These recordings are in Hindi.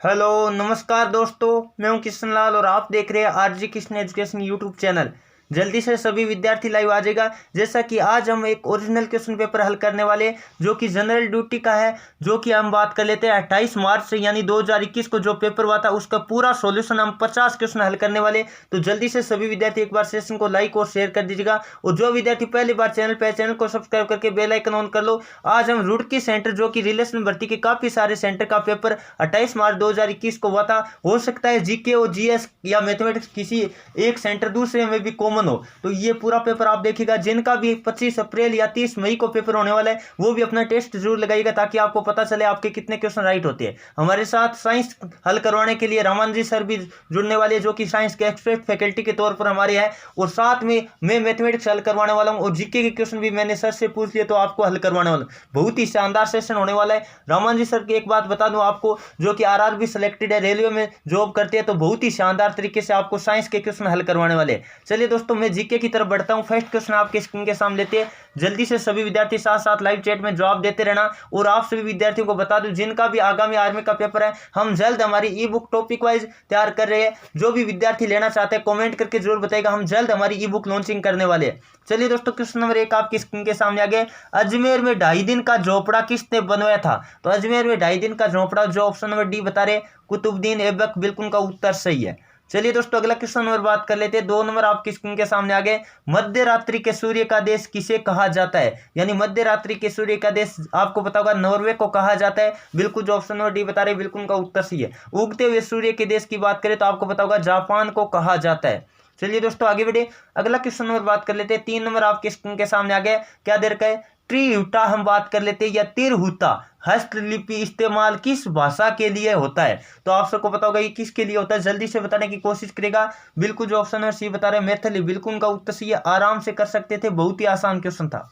हेलो नमस्कार दोस्तों, मैं हूं किशन लाल और आप देख रहे हैं RG Kishan education YouTube channel. जल्दी से सभी विद्यार्थी लाइव आ जाएगा। जैसा कि आज हम एक ओरिजिनल क्वेश्चन पेपर हल करने वाले जो कि जनरल ड्यूटी का है, जो कि हम बात कर लेते हैं 28 मार्च से यानी 2021 को जो पेपर हुआ था उसका पूरा सॉल्यूशन हम 50 क्वेश्चन हल करने वाले। तो जल्दी से सभी विद्यार्थी एक बार सेशन को लाइक और शेयर कर दीजिएगा और जो विद्यार्थी पहली बार चैनल को सब्सक्राइब करके बेल आइकन ऑन कर लो। आज हम रुड़की सेंटर जो कि रिलेशन भर्ती के काफी सारे सेंटर का पेपर 28 मार्च 2021 को हुआ था। हो सकता है जीके और जीएस या मैथमेटिक्स किसी एक सेंटर दूसरे में भी कॉमन हो, तो ये पूरा पेपर आप देखिएगा। जिनका भी 25 अप्रैल या 30 मई को पेपर होने वाला है वो भी अपना टेस्ट जरूर लगाइएगा ताकि आपको पता चले आपके कितने क्वेश्चन राइट होते हैं। हमारे साथ साइंस हल करवाने के लिए रामान जी सर भी जुड़ने वाले जो कि साइंस के एक्सपर्ट फैकल्टी के तौर पर हमारे हैं, और साथ में मैं मैथमेटिक्स हल करवाने वाला हूं और जीके के क्वेश्चन भी मैंने सर से पूछ लिए तो आपको हल करवाने वाला हूं। बहुत ही शानदार सेशन होने वाला है। रामान जी सर की एक बात बता दूं आपको, जो कि आरआरबी सिलेक्टेड है, रेलवे में जॉब करते हैं, तो बहुत ही शानदार तरीके से आपको साइंस के क्वेश्चन हल करवाने वाले हैं। चलिए दोस्तों, मैं जीके की तरफ बढ़ता हूं। फर्स्ट क्वेश्चन आपके स्क्रीन के सामने लेते हैं। जल्दी से सभी विद्यार्थी साथ साथ लाइव चैट में जवाब देते रहना। और आप सभी विद्यार्थियों को बता दूं, जिनका भी आगामी आर्मी का पेपर है, हम जल्द हमारी ई बुक टॉपिक वाइज तैयार कर रहे हैं। जो भी विद्यार्थी लेना चाहते हैं कमेंट करके जरूर बताएगा, हम जल्द हमारी ई बुक लॉन्चिंग करने वाले हैं। चलिए दोस्तों, क्वेश्चन नंबर 1 आपकी स्क्रीन के सामने आ गया। अजमेर में 2.5 दिन का झोपड़ा किसने बनवाया था? तो अजमेर में 2.5 दिन का झोपड़ा जो ऑप्शन नंबर डी बता रहे कुतुबुद्दीन ऐबक, बिल्कुल का उत्तर सही है। चलिए दोस्तों, अगला क्वेश्चन नंबर बात कर लेते हैं। 2 नंबर आपकी स्क्रीन के सामने आ गए। मध्य रात्रि के सूर्य का देश किसे कहा जाता है? यानी मध्य रात्रि के सूर्य का देश आपको पता होगा नॉर्वे को कहा जाता है। बिल्कुल जो ऑप्शन नंबर डी बता रहे बिल्कुल का उत्तर सही है। उगते हुए सूर्य के देश की बात करें तो आपको पता होगा जापान को कहा जाता है। चलिए दोस्तों आगे बढ़े, अगला क्वेश्चन नंबर बात कर लेते हैं। 3 नंबर आपके स्क्रीन के सामने आ गया। क्या दे रखा है? त्रिहुटा हम बात कर लेते हैं या तिरहुता हस्तलिपि इस्तेमाल किस भाषा के लिए होता है? तो आप सबको पता होगा ये किसके लिए होता है, जल्दी से बताने की कोशिश करेगा। बिल्कुल जो ऑप्शन है सी बता रहे मैथिली, बिल्कुल का उत्तर सी है। आराम से कर सकते थे, बहुत ही आसान क्वेश्चन था।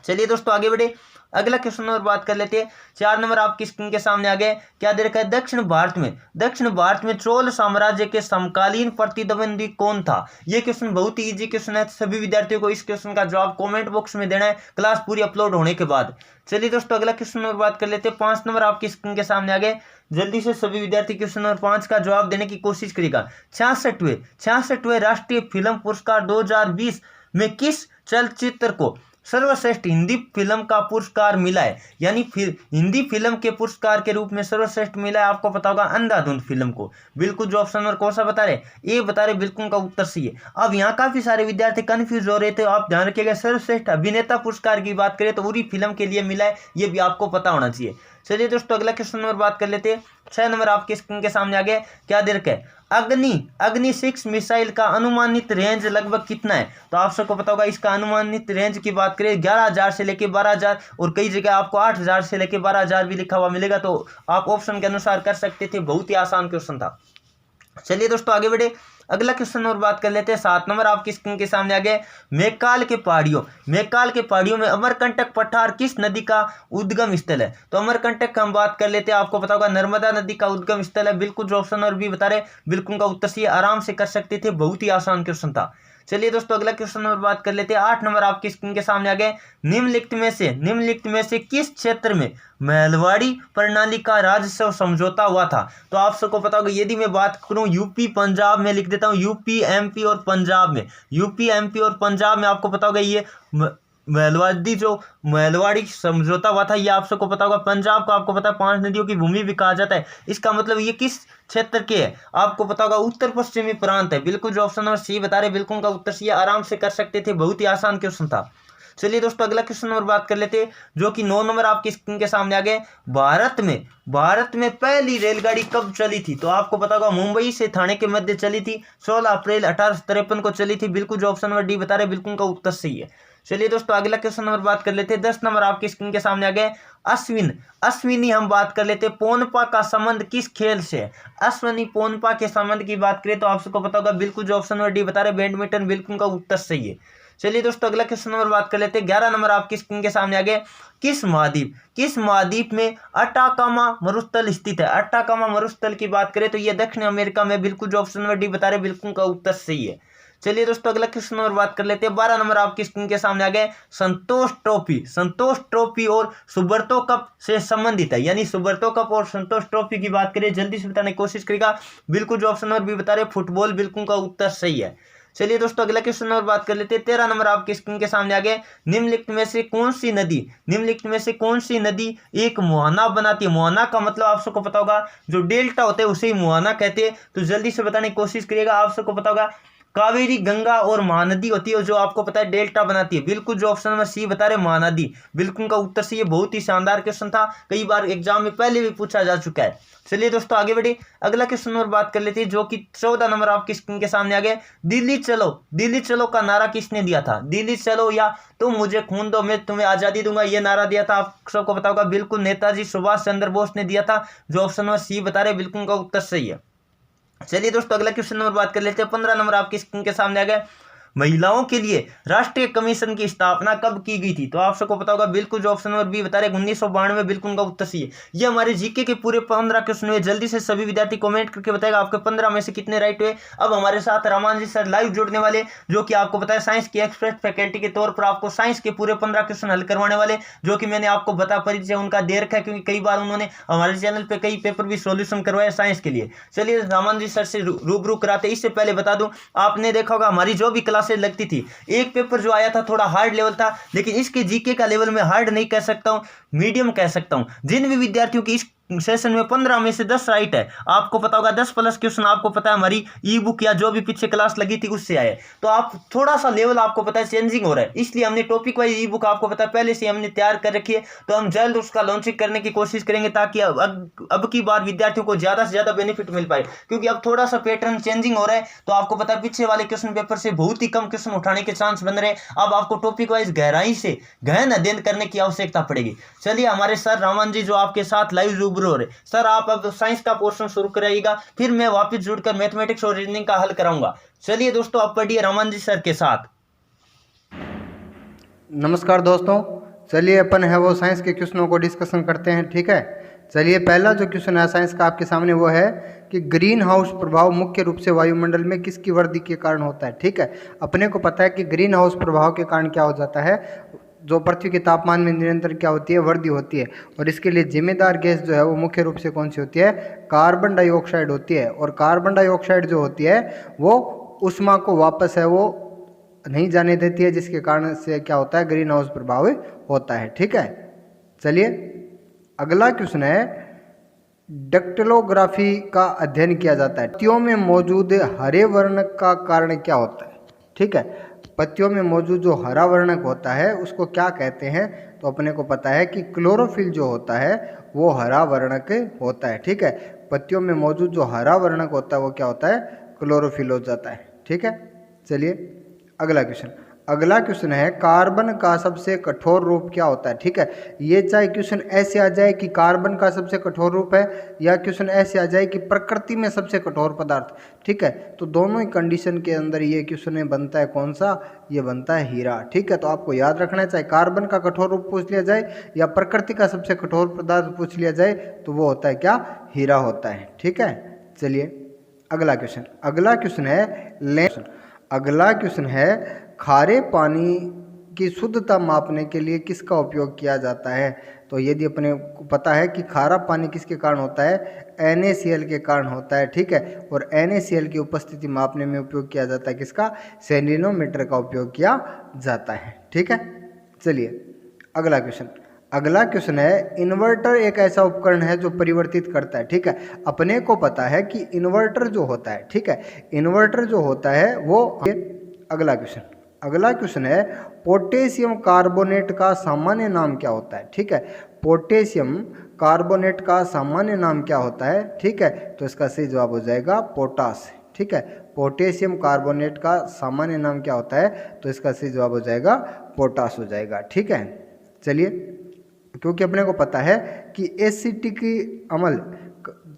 चलिए दोस्तों आगे बढ़े, अगला क्वेश्चन और बात कर लेते हैं। 4 नंबर आपकी स्क्रीन के सामने आ गए। क्या दे रखा है? दक्षिण भारत में चोल साम्राज्य के समकालीन प्रतिद्वंदी कौन था? यह क्वेश्चन बहुत ही इजी क्वेश्चन है। सभी विद्यार्थियों को इस क्वेश्चन का जवाब कमेंट बॉक्स में देना है क्लास पूरी अपलोड होने के बाद। चलिए दोस्तों, अगला क्वेश्चन और बात कर लेते हैं। 5 नंबर आपकी स्क्रीन के सामने आ गए। जल्दी से सभी विद्यार्थी क्वेश्चन नंबर 5 का जवाब देने की कोशिश करेगा। 66वें राष्ट्रीय फिल्म पुरस्कार 2020 में किस चलचित्र को सर्वश्रेष्ठ हिंदी फिल्म का पुरस्कार मिला है? यानी हिंदी फिल्म के पुरस्कार के रूप में सर्वश्रेष्ठ मिला है, आपको पता होगा अंधाधुंध फिल्म को। बिल्कुल जो ऑप्शन नंबर कौन सा बता रहे? ए बता रहे, बिल्कुल का उत्तर सही है। अब यहाँ काफी सारे विद्यार्थी कंफ्यूज हो रहे थे, आप ध्यान रखिएगा। सर्वश्रेष्ठ अभिनेता पुरस्कार की बात करें तो उरी फिल्म के लिए मिला है, ये भी आपको पता होना चाहिए। चलिए दोस्तों, अगला क्वेश्चन नंबर बात कर लेते हैं। 6 नंबर आपके स्क्रीन के सामने आ गया। क्या दे रखा है? अग्नि 6 मिसाइल का अनुमानित रेंज लगभग कितना है? तो आप सबको पता होगा इसका अनुमानित रेंज की बात करें 11,000 से लेकर 12,000, और कई जगह आपको 8,000 से लेकर 12,000 भी लिखा हुआ मिलेगा, तो आप ऑप्शन के अनुसार कर सकते थे। बहुत ही आसान क्वेश्चन था। चलिए दोस्तों आगे बढ़े, अगला क्वेश्चन और बात कर लेते हैं। 7 नंबर आपकी स्क्रीन के सामने आ गए। मैकाल के पहाड़ियों में अमरकंटक पठार किस नदी का उद्गम स्थल है? तो अमरकंटक का हम बात कर लेते हैं, आपको पता होगा नर्मदा नदी का उद्गम स्थल है। बिल्कुल जो ऑप्शन और भी बता रहे बिल्कुल का उत्तर सही, आराम से कर सकते थे, बहुत ही आसान क्वेश्चन था। चलिए दोस्तों, अगला क्वेश्चन और बात कर लेते हैं। 8 नंबर आपकी स्क्रीन के सामने आ गए। निम्नलिखित में से किस क्षेत्र में महलवाड़ी प्रणाली का राजस्व समझौता हुआ था? तो आप सबको पता होगा, यदि मैं बात करूं यूपी पंजाब में, लिख देता हूं यूपी एमपी और पंजाब में आपको पता होगा ये महलवाड़ी समझौता हुआ था। ये आप सबको पता होगा। पंजाब को आपको पता है 5 नदियों की भूमि भी कहा जाता है। इसका मतलब ये किस क्षेत्र के है? आपको पता होगा उत्तर पश्चिमी प्रांत है। बिल्कुल जो ऑप्शन नंबर सी बता रहे बिल्कुल का उत्तर सी, आराम से कर सकते थे, बहुत ही आसान क्वेश्चन था। चलिए दोस्तों, अगला क्वेश्चन और बात कर लेते हैं, जो कि 9 नंबर आपकी स्क्रीन के सामने आ गए। भारत में पहली रेलगाड़ी कब चली थी? तो आपको पता होगा मुंबई से थाने के मध्य चली थी, 16 अप्रैल 1853 को चली थी। बिल्कुल जो ऑप्शन नंबर डी बता रहे बिल्कुल का उत्तर सही है। चलिए दोस्तों, अगला क्वेश्चन नंबर बात कर लेते हैं। 10 नंबर आपकी स्क्रीन के सामने आ गए। अश्विनी हम बात कर लेते हैं। पोनपा का संबंध किस खेल से है? अश्विनी पोनपा के संबंध की बात करें तो आप सबको पता होगा बिल्कुल जो ऑप्शन नंबर डी बता रहे बैडमिंटन, बिल्कुल का उत्तर सही है। चलिए दोस्तों, अगला क्वेश्चन नंबर बात कर लेते हैं। 11 नंबर आपकी स्क्रीन के सामने आ गए। किस महाद्वीप में अटाकामा मरुस्थल स्थित है? अटाकामा मरुस्थल की बात करें तो यह दक्षिण अमेरिका में, बिल्कुल जो ऑप्शन नंबर डी बता रहे बिल्कुल का उत्तर सही है। चलिए दोस्तों अगला क्वेश्चन और बात कर लेते हैं। 12 नंबर आपकी स्क्रीन के सामने आ गए संतोष ट्रॉफी। संतोष ट्रॉफी और सुब्रतो कप से संबंधित है, यानी सुब्रतो कप और संतोष ट्रॉफी की बात करें, जल्दी से बताने की कोशिश करेगा। बिल्कुल जो ऑप्शन और भी बता रहे फुटबॉल, बिल्कुल का उत्तर सही है। चलिए दोस्तों अगला क्वेश्चन और बात कर लेते हैं। 13 नंबर आपकी स्क्रीन के सामने आ गए निम्नलिखित में से कौन सी नदी एक मुहाना बनाती है। मुहाना का मतलब आप सबको पता होगा, जो डेल्टा होते हैं उसे ही मुहाना कहते हैं। तो जल्दी से बताने की कोशिश करिएगा। आप सबको पता होगा कावेरी, गंगा और महानदी होती है, जो आपको पता है डेल्टा बनाती है। बिल्कुल जो ऑप्शन नंबर सी बता रहे महानदी, बिल्कुल का उत्तर सी है। बहुत ही शानदार क्वेश्चन था, कई बार एग्जाम में पहले भी पूछा जा चुका है। चलिए दोस्तों आगे बढ़े, अगला क्वेश्चन और बात कर लेते हैं, जो कि 14 नंबर आपकी स्क्रीन के सामने आ गया। दिल्ली चलो का नारा किसने दिया था। दिल्ली चलो या तुम मुझे खून दो मैं तुम्हें आजादी दूंगा, ये नारा दिया था, आप सबको पता होगा, बिल्कुल नेताजी सुभाष चंद्र बोस ने दिया था। जो ऑप्शन नंबर सी बता रहे बिल्कुल का उत्तर सही है। चलिए दोस्तों अगला क्वेश्चन नंबर बात कर लेते हैं। 15 नंबर आपकी स्क्रीन के सामने आ गया महिलाओं के लिए राष्ट्रीय कमीशन की स्थापना कब की गई थी। तो आप सबको पता होगा, बिल्कुल जो ऑप्शन नंबर बी बता रहे 1992 में, बिल्कुल का उत्तर सही है। ये हमारे जीके के पूरे 15 क्वेश्चन हुए। जल्दी से सभी विद्यार्थी कमेंट करके बताएगा आपके 15 में से कितने राइट हुए। अब हमारे साथ रमान जी सर लाइव जुड़ने वाले, जो कि आपको पता है साइंस की एक्सपर्ट फैकल्टी के तौर पर आपको साइंस के पूरे 15 क्वेश्चन हल करवाने वाले, जो कि मैंने आपको बता परिचय उनका दे रखा है, क्योंकि कई बार उन्होंने हमारे चैनल पर कई पेपर भी सोल्यूशन करवाया साइंस के लिए। चलिए रमान जी सर से रूबरू कराते। इससे पहले बता दूं, आपने देखा होगा हमारी जो भी क्लासेज लगती थी, एक पेपर जो आया था थोड़ा हार्ड लेवल था, लेकिन इसके जीके का लेवल में हार्ड नहीं कह सकता हूं, मीडियम कह सकता हूं। जिन भी विद्यार्थियों की इस सेशन में 15 में से 10 राइट है, आपको पता होगा 10 प्लस क्वेश्चन आपको पता है हमारी ई बुक या जो भी पीछे क्लास लगी थी उससे आए। तो आप थोड़ा सा लेवल आपको पता है चेंजिंग हो रहा है, इसलिए हमने टॉपिक वाइज ई बुक आपको पता है पहले से हमने तैयार कर रखी है। तो हम जल्द उसका लॉन्चिंग करने की कोशिश करेंगे, ताकि अब की बार विद्यार्थियों को ज्यादा से ज्यादा बेनिफिट मिल पाए, क्योंकि अब थोड़ा सा पैटर्न चेंजिंग हो रहा है। तो आपको पता है पीछे वाले क्वेश्चन पेपर से बहुत ही कम क्वेश्चन उठाने के चांस बन रहे हैं। अब आपको टॉपिक वाइज गहराई से गहन अध्ययन करने की आवश्यकता पड़ेगी। चलिए हमारे सर रामन जी जो आपके साथ लाइव रूबरू हो रहे, सर आप अब साइंस का पोर्शन शुरू कराइएगा, फिर मैं वापस जुड़कर मैथमेटिक्स और रीजनिंग का हल कराऊंगा। चलिए दोस्तों आप पढ़िए रमन जी सर के साथ। नमस्कार दोस्तों, चलिए अपन है वो साइंस के क्वेश्चनों को डिस्कशन करते हैं। ठीक है, चलिए पहला जो क्वेश्चन है साइंस का आपके सामने वो है कि ग्रीन हाउस प्रभाव मुख्य रूप से वायुमंडल में किसकी वृद्धि के कारण होता है। ठीक है, अपने को पता है कि ग्रीन हाउस प्रभाव के कारण क्या हो जाता है, जो पृथ्वी के तापमान में निरंतर क्या होती है, वृद्धि होती है। और इसके लिए जिम्मेदार गैस जो है वो मुख्य रूप से कौन सी होती है, कार्बन डाइऑक्साइड होती है। और कार्बन डाइऑक्साइड जो होती है वो ऊष्मा को वापस है वो नहीं जाने देती है, जिसके कारण से क्या होता है, ग्रीन हाउस प्रभाव होता है। ठीक है, चलिए अगला क्वेश्चन है, डक्टिलोग्राफी का अध्ययन किया जाता है, पत्तियों में मौजूद हरे वर्णक का कारण क्या होता है। ठीक है, पत्तियों में मौजूद जो हरा वर्णक होता है उसको क्या कहते हैं। तो अपने को पता है कि क्लोरोफिल जो होता है वो हरा वर्णक होता है। ठीक है, पत्तियों में मौजूद जो हरा वर्णक होता है वो क्या होता है, क्लोरोफिल हो जाता है। ठीक है, चलिए अगला क्वेश्चन है, कार्बन का सबसे कठोर रूप क्या होता है। ठीक है, ये चाहे क्वेश्चन ऐसे आ जाए कि कार्बन का सबसे कठोर रूप है, या क्वेश्चन ऐसे आ जाए कि प्रकृति में सबसे कठोर पदार्थ। ठीक है, तो दोनों ही कंडीशन के अंदर ये क्वेश्चन बनता है कौन सा, ये बनता है हीरा। ठीक है, तो आपको याद रखना है, चाहे कार्बन का कठोर रूप पूछ लिया जाए या प्रकृति का सबसे कठोर पदार्थ पूछ लिया जाए, तो वो होता है क्या, हीरा होता है। ठीक है, चलिए अगला क्वेश्चन है, खारे पानी की शुद्धता मापने के लिए किसका उपयोग किया जाता है। तो यदि अपने को पता है कि खारा पानी किसके कारण होता है, NaCl के कारण होता है। ठीक है, और NaCl की उपस्थिति मापने में उपयोग किया जाता है किसका, सेलेनोमीटर का उपयोग किया जाता है। ठीक है, चलिए अगला क्वेश्चन है, इन्वर्टर एक ऐसा उपकरण है जो परिवर्तित करता है। ठीक है, अपने को पता है कि इन्वर्टर जो होता है, ठीक है, इन्वर्टर जो होता है वो, अगला क्वेश्चन है, पोटेशियम कार्बोनेट का सामान्य नाम क्या होता है। ठीक है, पोटेशियम कार्बोनेट का सामान्य नाम क्या होता है। ठीक है, तो इसका सही जवाब हो जाएगा पोटास। ठीक है, पोटेशियम कार्बोनेट का सामान्य नाम क्या होता है, तो इसका सही जवाब हो जाएगा पोटास हो जाएगा। ठीक है, चलिए क्योंकि अपने को पता है कि एसिटिक अम्ल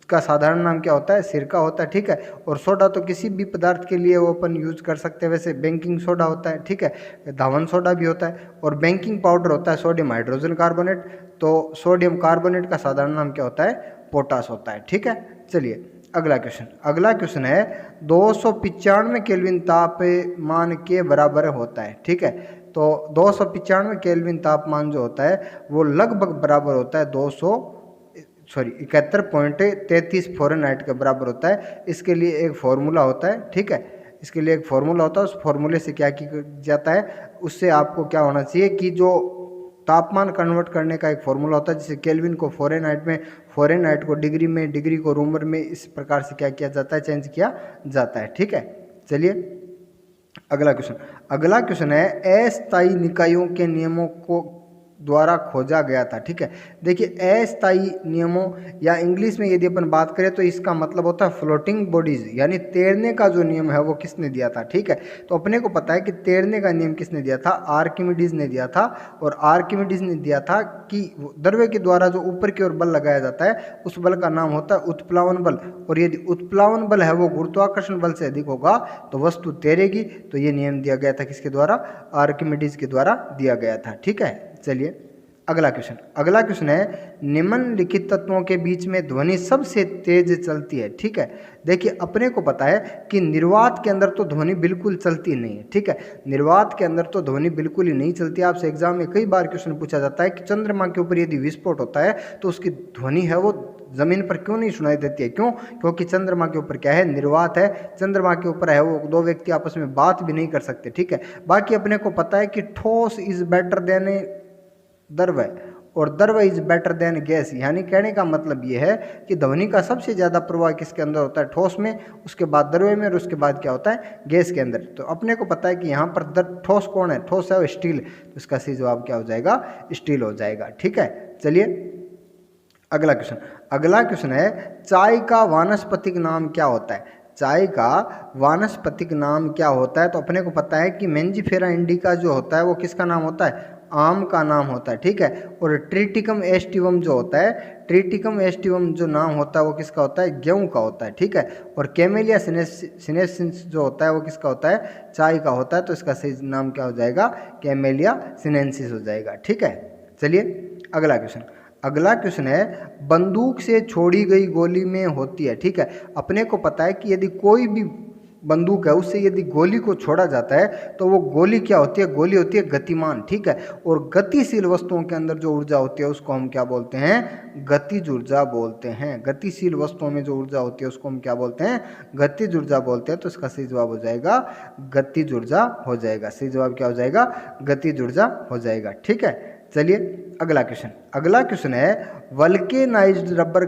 का साधारण नाम क्या होता है, सिरका होता है। ठीक है, और सोडा तो किसी भी पदार्थ के लिए वो अपन यूज कर सकते हैं, वैसे बेकिंग सोडा होता है। ठीक है, धावन सोडा भी होता है, और बेकिंग पाउडर होता है सोडियम हाइड्रोजन कार्बोनेट। तो सोडियम कार्बोनेट का साधारण नाम क्या होता है, पोटास होता है। ठीक है, चलिए अगला क्वेश्चन है 295 केल्विन तापमान के बराबर होता है। ठीक है, तो 295 केल्विन तापमान जो होता है वो लगभग बराबर होता है 71.33 फ़ारेनहाइट के बराबर होता है। इसके लिए एक फॉर्मूला होता है। ठीक है, इसके लिए एक फॉर्मूला होता है। उस फॉर्मूले से क्या किया जाता है, उससे आपको क्या होना चाहिए कि जो तापमान कन्वर्ट करने का एक फॉर्मूला होता है, जैसे केल्विन को फ़ारेनहाइट में, फ़ारेनहाइट को डिग्री में, डिग्री को रूमर में, इस प्रकार से क्या किया जाता है, चेंज किया जाता है। ठीक है, चलिए अगला क्वेश्चन है अस्थायी निकायों के नियमों को द्वारा खोजा गया था। ठीक है, देखिए अस्थायी नियमों या इंग्लिश में यदि अपन बात करें तो इसका मतलब होता है फ्लोटिंग बॉडीज, यानी तैरने का जो नियम है वो किसने दिया था। ठीक है, तो अपने को पता है कि तैरने का नियम किसने दिया था, आर्किमिडीज ने दिया था। और आर्किमिडीज ने दिया था कि द्रव्य के द्वारा जो ऊपर की ओर बल लगाया जाता है उस बल का नाम होता है उत्प्लावन बल, और यदि उत्प्लावन बल है वो गुरुत्वाकर्षण बल से अधिक होगा तो वस्तु तैरेगी। तो ये नियम दिया गया था किसके द्वारा, आर्किमिडीज के द्वारा दिया गया था। ठीक है, चलिए अगला क्वेश्चन है निम्नलिखित तत्वों के बीच में ध्वनि सबसे तेज चलती है। ठीक है, देखिए अपने को पता है कि निर्वात के अंदर तो ध्वनि बिल्कुल चलती नहीं है। ठीक है, निर्वात के अंदर तो ध्वनि बिल्कुल ही नहीं चलती। आपसे एग्जाम में कई बार क्वेश्चन पूछा जाता है कि चंद्रमा के ऊपर यदि विस्फोट होता है तो उसकी ध्वनि है वो जमीन पर क्यों नहीं सुनाई देती है, क्यों, क्योंकि चंद्रमा के ऊपर क्या है, निर्वात है। चंद्रमा के ऊपर है वो दो व्यक्ति आपस में बात भी नहीं कर सकते। ठीक है, बाकी अपने को पता है कि ठोस इज बेटर देन द्रव्य और द्रव्य इज बेटर देन गैस, यानी कहने का मतलब ये है कि ध्वनि का सबसे ज़्यादा प्रभाव किसके अंदर होता है, ठोस में, उसके बाद द्रव्य में, और उसके बाद क्या होता है, गैस के अंदर। तो अपने को पता है कि यहाँ पर ठोस कौन है, ठोस है वो स्टील, तो इसका सही जवाब क्या हो जाएगा, स्टील हो जाएगा। ठीक है, चलिए अगला क्वेश्चन है चाय का वानस्पतिक नाम क्या होता है। चाय का वानस्पतिक नाम क्या होता है, तो अपने को पता है कि मेंजिफेरा इंडिका जो होता है वो किसका नाम होता है, आम का नाम होता है। ठीक है, और ट्रिटिकम एस्टिवम जो होता है, ट्रिटिकम एस्टिवम जो नाम होता है वो किसका होता है, गेहूं का होता है। ठीक है, और कैमेलिया सिनेंसिस जो होता है वो किसका होता है, चाय का होता है। तो इसका सही नाम क्या हो जाएगा, कैमेलिया सिनेंसिस हो जाएगा। ठीक है, चलिए अगला क्वेश्चन है बंदूक से छोड़ी गई गोली में होती है। ठीक है, अपने को पता है कि यदि कोई भी बंदूक है उससे यदि गोली को छोड़ा जाता है तो वो गोली क्या होती है, गोली होती है गतिमान। ठीक है, और गतिशील वस्तुओं के अंदर जो ऊर्जा होती है उसको हम क्या बोलते हैं, गतिज ऊर्जा बोलते हैं। गतिशील वस्तुओं में जो ऊर्जा होती है उसको हम क्या बोलते हैं, गतिज ऊर्जा बोलते हैं। तो इसका सही जवाब हो जाएगा गतिज ऊर्जा हो जाएगा। सही जवाब क्या हो जाएगा, गतिज ऊर्जा हो जाएगा। ठीक है, चलिए अगला क्वेश्चन है वल्केनाइज्ड रबर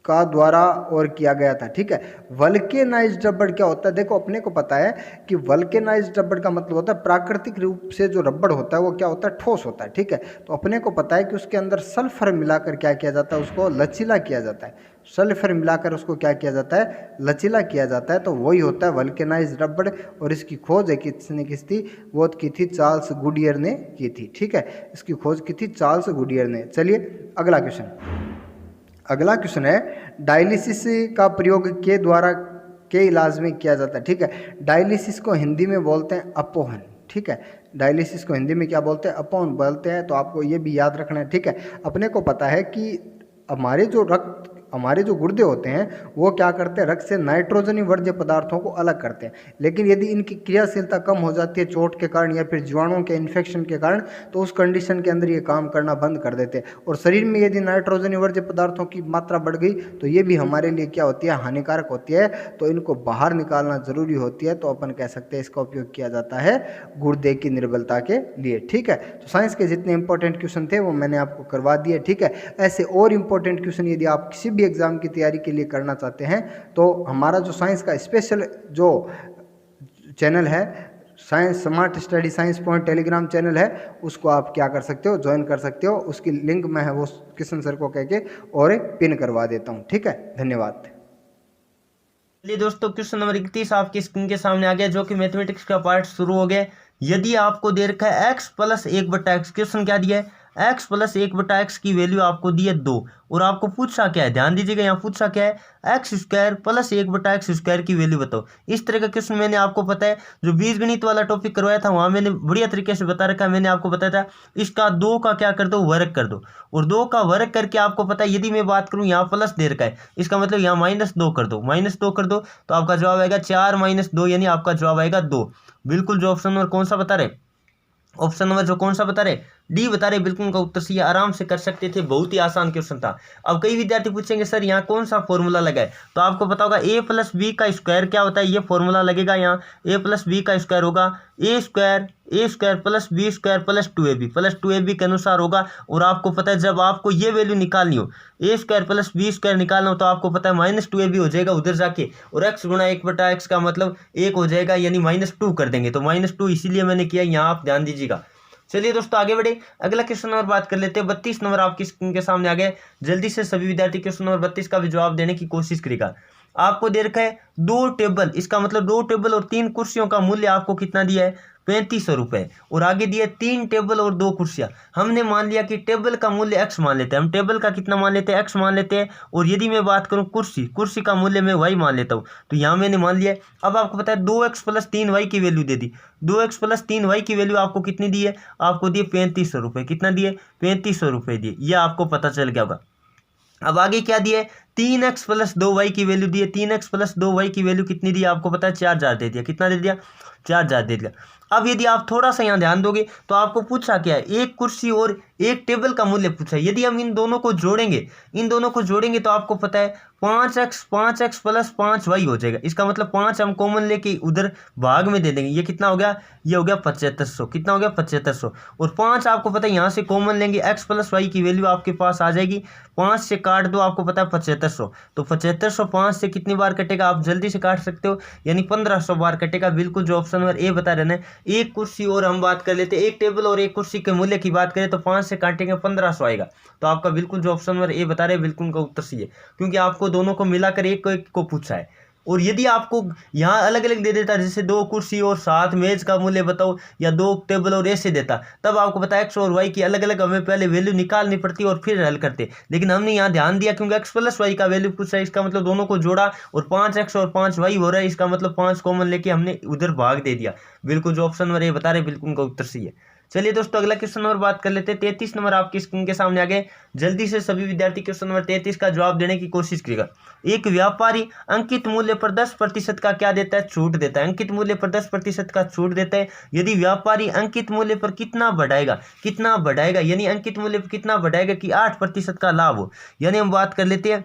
का द्वारा और किया गया था। ठीक है, वल्केनाइज्ड रबर क्या होता है, देखो अपने को पता है कि वल्केनाइज्ड रबर का मतलब होता है प्राकृतिक रूप से जो रबर होता है वो क्या होता है, ठोस होता है। ठीक है, तो अपने को पता है कि उसके अंदर सल्फर मिलाकर क्या किया जाता है, उसको लचीला किया जाता है। सल्फर मिलाकर उसको क्या किया जाता है, लचीला किया जाता है। तो वही होता है वल्केनाइज्ड रबर, और इसकी खोज है किसने की थी, वो की थी चार्ल्स गुडियर ने की थी। ठीक है, इसकी खोज की थी चार्ल्स गुडियर ने। चलिए अगला क्वेश्चन है डायलिसिस का प्रयोग के द्वारा के इलाज में किया जाता है। ठीक है, डायलिसिस को हिंदी में बोलते हैं अपोहन। ठीक है, डायलिसिस को हिंदी में क्या बोलते हैं, अपोहन बोलते हैं। तो आपको ये भी याद रखना है। ठीक है, अपने को पता है कि हमारे जो गुर्दे होते हैं वो क्या करते हैं, रक्त से नाइट्रोजनी वर्ज्य पदार्थों को अलग करते हैं। लेकिन यदि इनकी क्रियाशीलता कम हो जाती है चोट के कारण या फिर जीवाणुओं के इन्फेक्शन के कारण, तो उस कंडीशन के अंदर ये काम करना बंद कर देते हैं। और शरीर में यदि नाइट्रोजनी वर्ज्य पदार्थों की मात्रा बढ़ गई तो ये भी हमारे लिए क्या होती है, हानिकारक होती है। तो इनको बाहर निकालना जरूरी होती है। तो अपन कह सकते हैं इसका उपयोग किया जाता है गुर्दे की निर्बलता के लिए। ठीक है, तो साइंस के जितने इंपॉर्टेंट क्वेश्चन थे वो मैंने आपको करवा दिए। ठीक है, ऐसे और इंपॉर्टेंट क्वेश्चन यदि आप किसी भी एग्जाम की तैयारी के लिए करना चाहते हैं तो हमारा जो साइंस का स्पेशल जो चैनल है, science smart study science point Telegram channel है, उसको आप क्या कर सकते हो, ज्वाइन कर सकते हो। उसकी लिंक मैं है वो किशन सर को कह के और पिन करवा देता हूं। ठीक है, धन्यवाद। चलिए दोस्तों, क्वेश्चन नंबर 31 आपकी स्क्रीन के सामने आ गया, जो कि मैथमेटिक्स का पार्ट शुरू हो गया। यदि आपको दे रखा है x + 1/x, क्वेश्चन क्या दिया है, x प्लस 1/x की वैल्यू आपको दी है 2 और आपको पूछा क्या है, ध्यान दीजिएगा यहाँ पूछा क्या है, x square plus 1/x square की वैल्यू बताओ। इस तरह का क्वेश्चन मैंने आपको पता है जो बीजगणित वाला टॉपिक करवाया था वहाँ मैंने बढ़िया तरीके से बता रखा है। मैंने आपको बताया था इसका 2 का क्या कर दो, वर्ग कर दो, और 2 का वर्ग करके आपको पता है यदि मैं बात करूँ यहाँ प्लस दे रखा है, इसका मतलब यहाँ -2 कर दो, -2 कर दो तो आपका जवाब आएगा 4 - 2, यानी आपका जवाब आएगा 2। बिल्कुल जो ऑप्शन नंबर कौन सा बता रहे, ऑप्शन नंबर जो कौन सा बता रहे, डी बता रहे, बिल्कुल उनका उत्तर सही, आराम से कर सकते थे, बहुत ही आसान क्वेश्चन था। अब कई विद्यार्थी पूछेंगे सर यहाँ कौन सा फॉर्मूला लगा है, तो आपको पता होगा a प्लस बी का स्क्वायर क्या होता है, ये फॉर्मूला लगेगा यहाँ a प्लस बी का स्क्वायर होगा A square plus B square plus 2ab के अनुसार होगा। और आपको पता है जब आपको ये वैल्यू निकालनी हो, ए स्क्वायर प्लस बी स्क्वायर निकालना हो, तो आपको पता है -2ab हो जाएगा उधर जाके, और x गुणा 1/x का मतलब 1 हो जाएगा, यानी -2 कर देंगे, तो -2 इसीलिए मैंने किया, यहाँ आप ध्यान दीजिएगा। चलिए दोस्तों आगे बढ़े, अगला क्वेश्चन नंबर बात कर लेते हैं। 32 नंबर आपकी स्क्रीन के सामने आ गए। जल्दी से सभी विद्यार्थी क्वेश्चन नंबर 32 का भी जवाब देने की कोशिश करेगा। आपको दे रखा है 2 टेबल, इसका मतलब 2 टेबल और 3 कुर्सियों का मूल्य आपको कितना दिया है, 3500 रुपये, और आगे दिया 3 टेबल और 2 कुर्सियाँ। हमने मान लिया कि टेबल का मूल्य x मान लेते हैं, हम टेबल का कितना मान लेते हैं, x मान लेते हैं, और यदि मैं बात करूं कुर्सी का मूल्य मैं y मान लेता हूं, तो यहाँ मैंने मान लिया है। अब आपको पता है 2x प्लस 3y की वैल्यू दे दी, 2x प्लस 3y की वैल्यू आपको कितनी दी है, आपको दिए 3500 रुपये, कितना दिए, 3500 रुपये दिए, यह आपको पता चल गया होगा। अब आगे क्या दिया है, 3x प्लस 2y की वैल्यू दी है, 3x प्लस 2y की वैल्यू कितनी दी है, आपको पता है 4000 दे दिया, कितना दे दिया, 4000 दे दिया। अब यदि आप थोड़ा सा यहाँ ध्यान दोगे तो आपको पूछा क्या है, एक कुर्सी और एक टेबल का मूल्य पूछा है। यदि हम इन दोनों को जोड़ेंगे तो आपको पता है 5x प्लस 5y हो जाएगा। इसका मतलब 5 हम कॉमन लेके उधर भाग में दे देंगे, ये कितना हो गया, ये हो गया 7500, कितना हो गया 7500, और 5 आपको पता है यहाँ से कॉमन लेंगे, x प्लस वाई की वैल्यू आपके पास आ जाएगी, 5 से काट दो, आपको पता है 7500, तो 7500 5 से कितनी बार कटेगा, आप जल्दी से काट सकते हो, यानी 1500 बार कटेगा। बिल्कुल जो ऑप्शन नंबर ए बता रहे हैं। एक कुर्सी और हम बात कर लेते हैं, एक टेबल और एक कुर्सी के मूल्य की बात करें तो 5 से काटेंगे 1500 आएगा, तो आपका बिल्कुल जो ऑप्शन नंबर ए बता रहे हैं बिल्कुल उनका उत्तर सही है, क्योंकि आपको दोनों को मिलाकर एक को पूछा है। और यदि आपको यहाँ अलग अलग दे देता, जैसे 2 कुर्सी और 7 मेज का मूल्य बताओ, या 2 टेबल और ऐसे देता, तब आपको पता है एक्स और वाई की अलग अलग हमें पहले वैल्यू निकालनी पड़ती और फिर हल करते। लेकिन हमने यहाँ ध्यान दिया क्योंकि एक्स प्लस वाई का वैल्यू पूछा है, इसका मतलब दोनों को जोड़ा और 5x और 5y हो रहा है, इसका मतलब 5 कॉमन लेके हमने उधर भाग दे दिया। बिल्कुल जो ऑप्शन नंबर ए बता रहे बिल्कुल उनका उत्तर सही है। चलिए दोस्तों अगला क्वेश्चन नंबर बात कर लेते हैं। 33 नंबर आपकी स्क्रीन के सामने आ गए। जल्दी से सभी विद्यार्थी क्वेश्चन नंबर 33 का जवाब देने की कोशिश करेगा। एक व्यापारी अंकित मूल्य पर 10% का क्या देता है, छूट देता है। अंकित मूल्य पर 10% का छूट देता है। यदि व्यापारी अंकित मूल्य पर कितना बढ़ाएगा, यानी अंकित मूल्य पर कितना बढ़ाएगा कि 8% का लाभ हो, यानी हम बात कर लेते हैं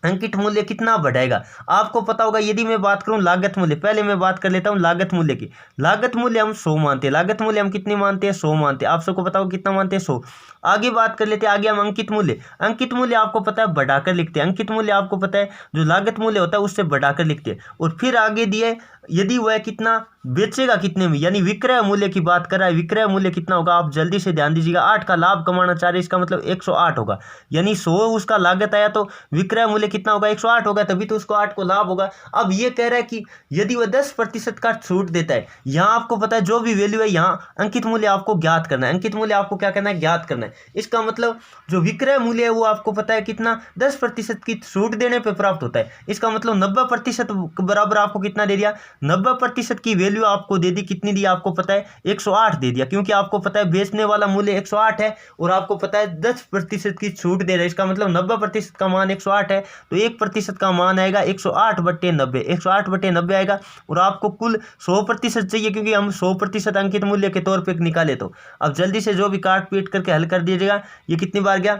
अंकित मूल्य कितना बढ़ाएगा। आपको पता होगा, यदि मैं बात करूं लागत मूल्य, पहले मैं बात कर लेता हूं लागत मूल्य की। लागत मूल्य हम 100 मानते हैं, लागत मूल्य हम कितनी मानते हैं, 100 मानते हैं। आप सबको पता होगा कितना मानते हैं, 100। आगे बात कर लेते हैं, आगे हम अंकित मूल्य आपको पता है बढ़ाकर लिखते हैं। अंकित मूल्य आपको पता है जो लागत मूल्य होता है उससे बढ़ाकर लिखते हैं। और फिर आगे दिए यदि वह कितना बेचेगा कितने में, यानी विक्रय मूल्य की बात कर रहा है, विक्रय मूल्य कितना होगा, आप जल्दी से ध्यान दीजिएगा। 8 का लाभ कमाना चाह रहे हैं, इसका मतलब 108 होगा, यानी 100 उसका लागत आया तो विक्रय मूल्य कितना होगा, 108 होगा, तभी तो उसको 8 को लाभ होगा। अब ये कह रहा है कि यदि वह 10% का छूट देता है, यहाँ आपको पता है जो भी वैल्यू है, यहाँ अंकित मूल्य आपको ज्ञात करना है। अंकित मूल्य आपको क्या करना है, ज्ञात करना है। इसका मतलब जो विक्रय मूल्य है वो आपको पता है कितना 10% की छूट देने पर प्राप्त होता है। इसका मतलब 90% बराबर आपको कितना दे दिया, 90% की वैल्यू आपको दे दी, कितनी दी आपको पता है, 108 दे दिया, क्योंकि आपको पता है बेचने वाला मूल्य 108 है और आपको पता है 10% की छूट दे रहा है। इसका मतलब 90% का मान 108 है, तो 1% का मान आएगा 108/90, 108/90 आएगा। और आपको कुल 100% चाहिए, क्योंकि हम 100% अंकित मूल्य के तौर पर निकाले। तो अब जल्दी से जो भी काट पीट करके हल कर दीजिएगा। ये कितनी बार गया,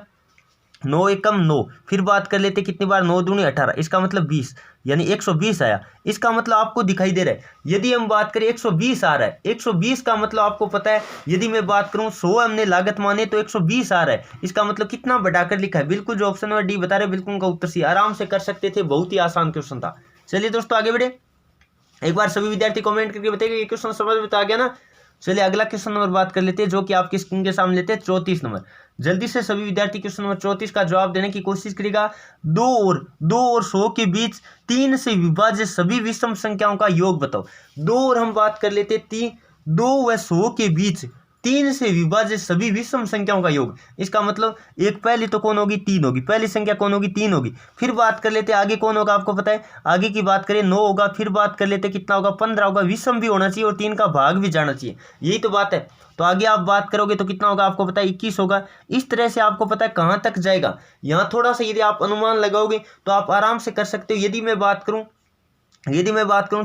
9 एकम 9। फिर बात कर लेते कितनी बार, 9 दूनी 18, इसका मतलब 20, यानी 120 आया। इसका मतलब आपको दिखाई दे रहा है, यदि हम बात करें 120 आ रहा है, 120 का मतलब आपको पता है, यदि मैं बात करूं 100 हमने लागत माने तो 120 आ रहा है। इसका मतलब कितना बढ़ाकर लिखा है, बिल्कुल जो ऑप्शन नंबर डी बता रहे बिल्कुल उनका उत्तर सी, आराम से कर सकते थे, बहुत ही आसान क्वेश्चन था। चलिए दोस्तों आगे बढ़े, एक बार सभी विद्यार्थी कॉमेंट करके बताइए ये क्वेश्चन समझ में आ गया ना। चलिए अगला क्वेश्चन नंबर बात कर लेते हैं, जो कि आपकी स्क्रीन के सामने लेते हैं 34 नंबर। जल्दी से सभी विद्यार्थी क्वेश्चन नंबर 34 का जवाब देने की कोशिश करेगा। 2 और 100 के बीच 3 से विभाज्य सभी विषम संख्याओं का योग बताओ। 2 और हम बात कर लेते हैं 2 व 100 के बीच 3 से विभाज्य सभी विषम संख्याओं का योग। इसका मतलब एक पहली तो कौन होगी, 3 होगी, पहली संख्या कौन होगी, 3 होगी। फिर बात कर लेते आगे कौन होगा, आपको पता है आगे की बात करें 9 होगा। फिर बात कर लेते कितना होगा, 15 होगा। विषम भी होना चाहिए और 3 का भाग भी जाना चाहिए, यही तो बात है। तो आगे आप बात करोगे तो कितना होगा, आपको पता है 21 होगा। इस तरह से आपको पता है कहाँ तक जाएगा। यहाँ थोड़ा सा यदि आप अनुमान लगाओगे तो आप आराम से कर सकते हो। यदि मैं बात करूँ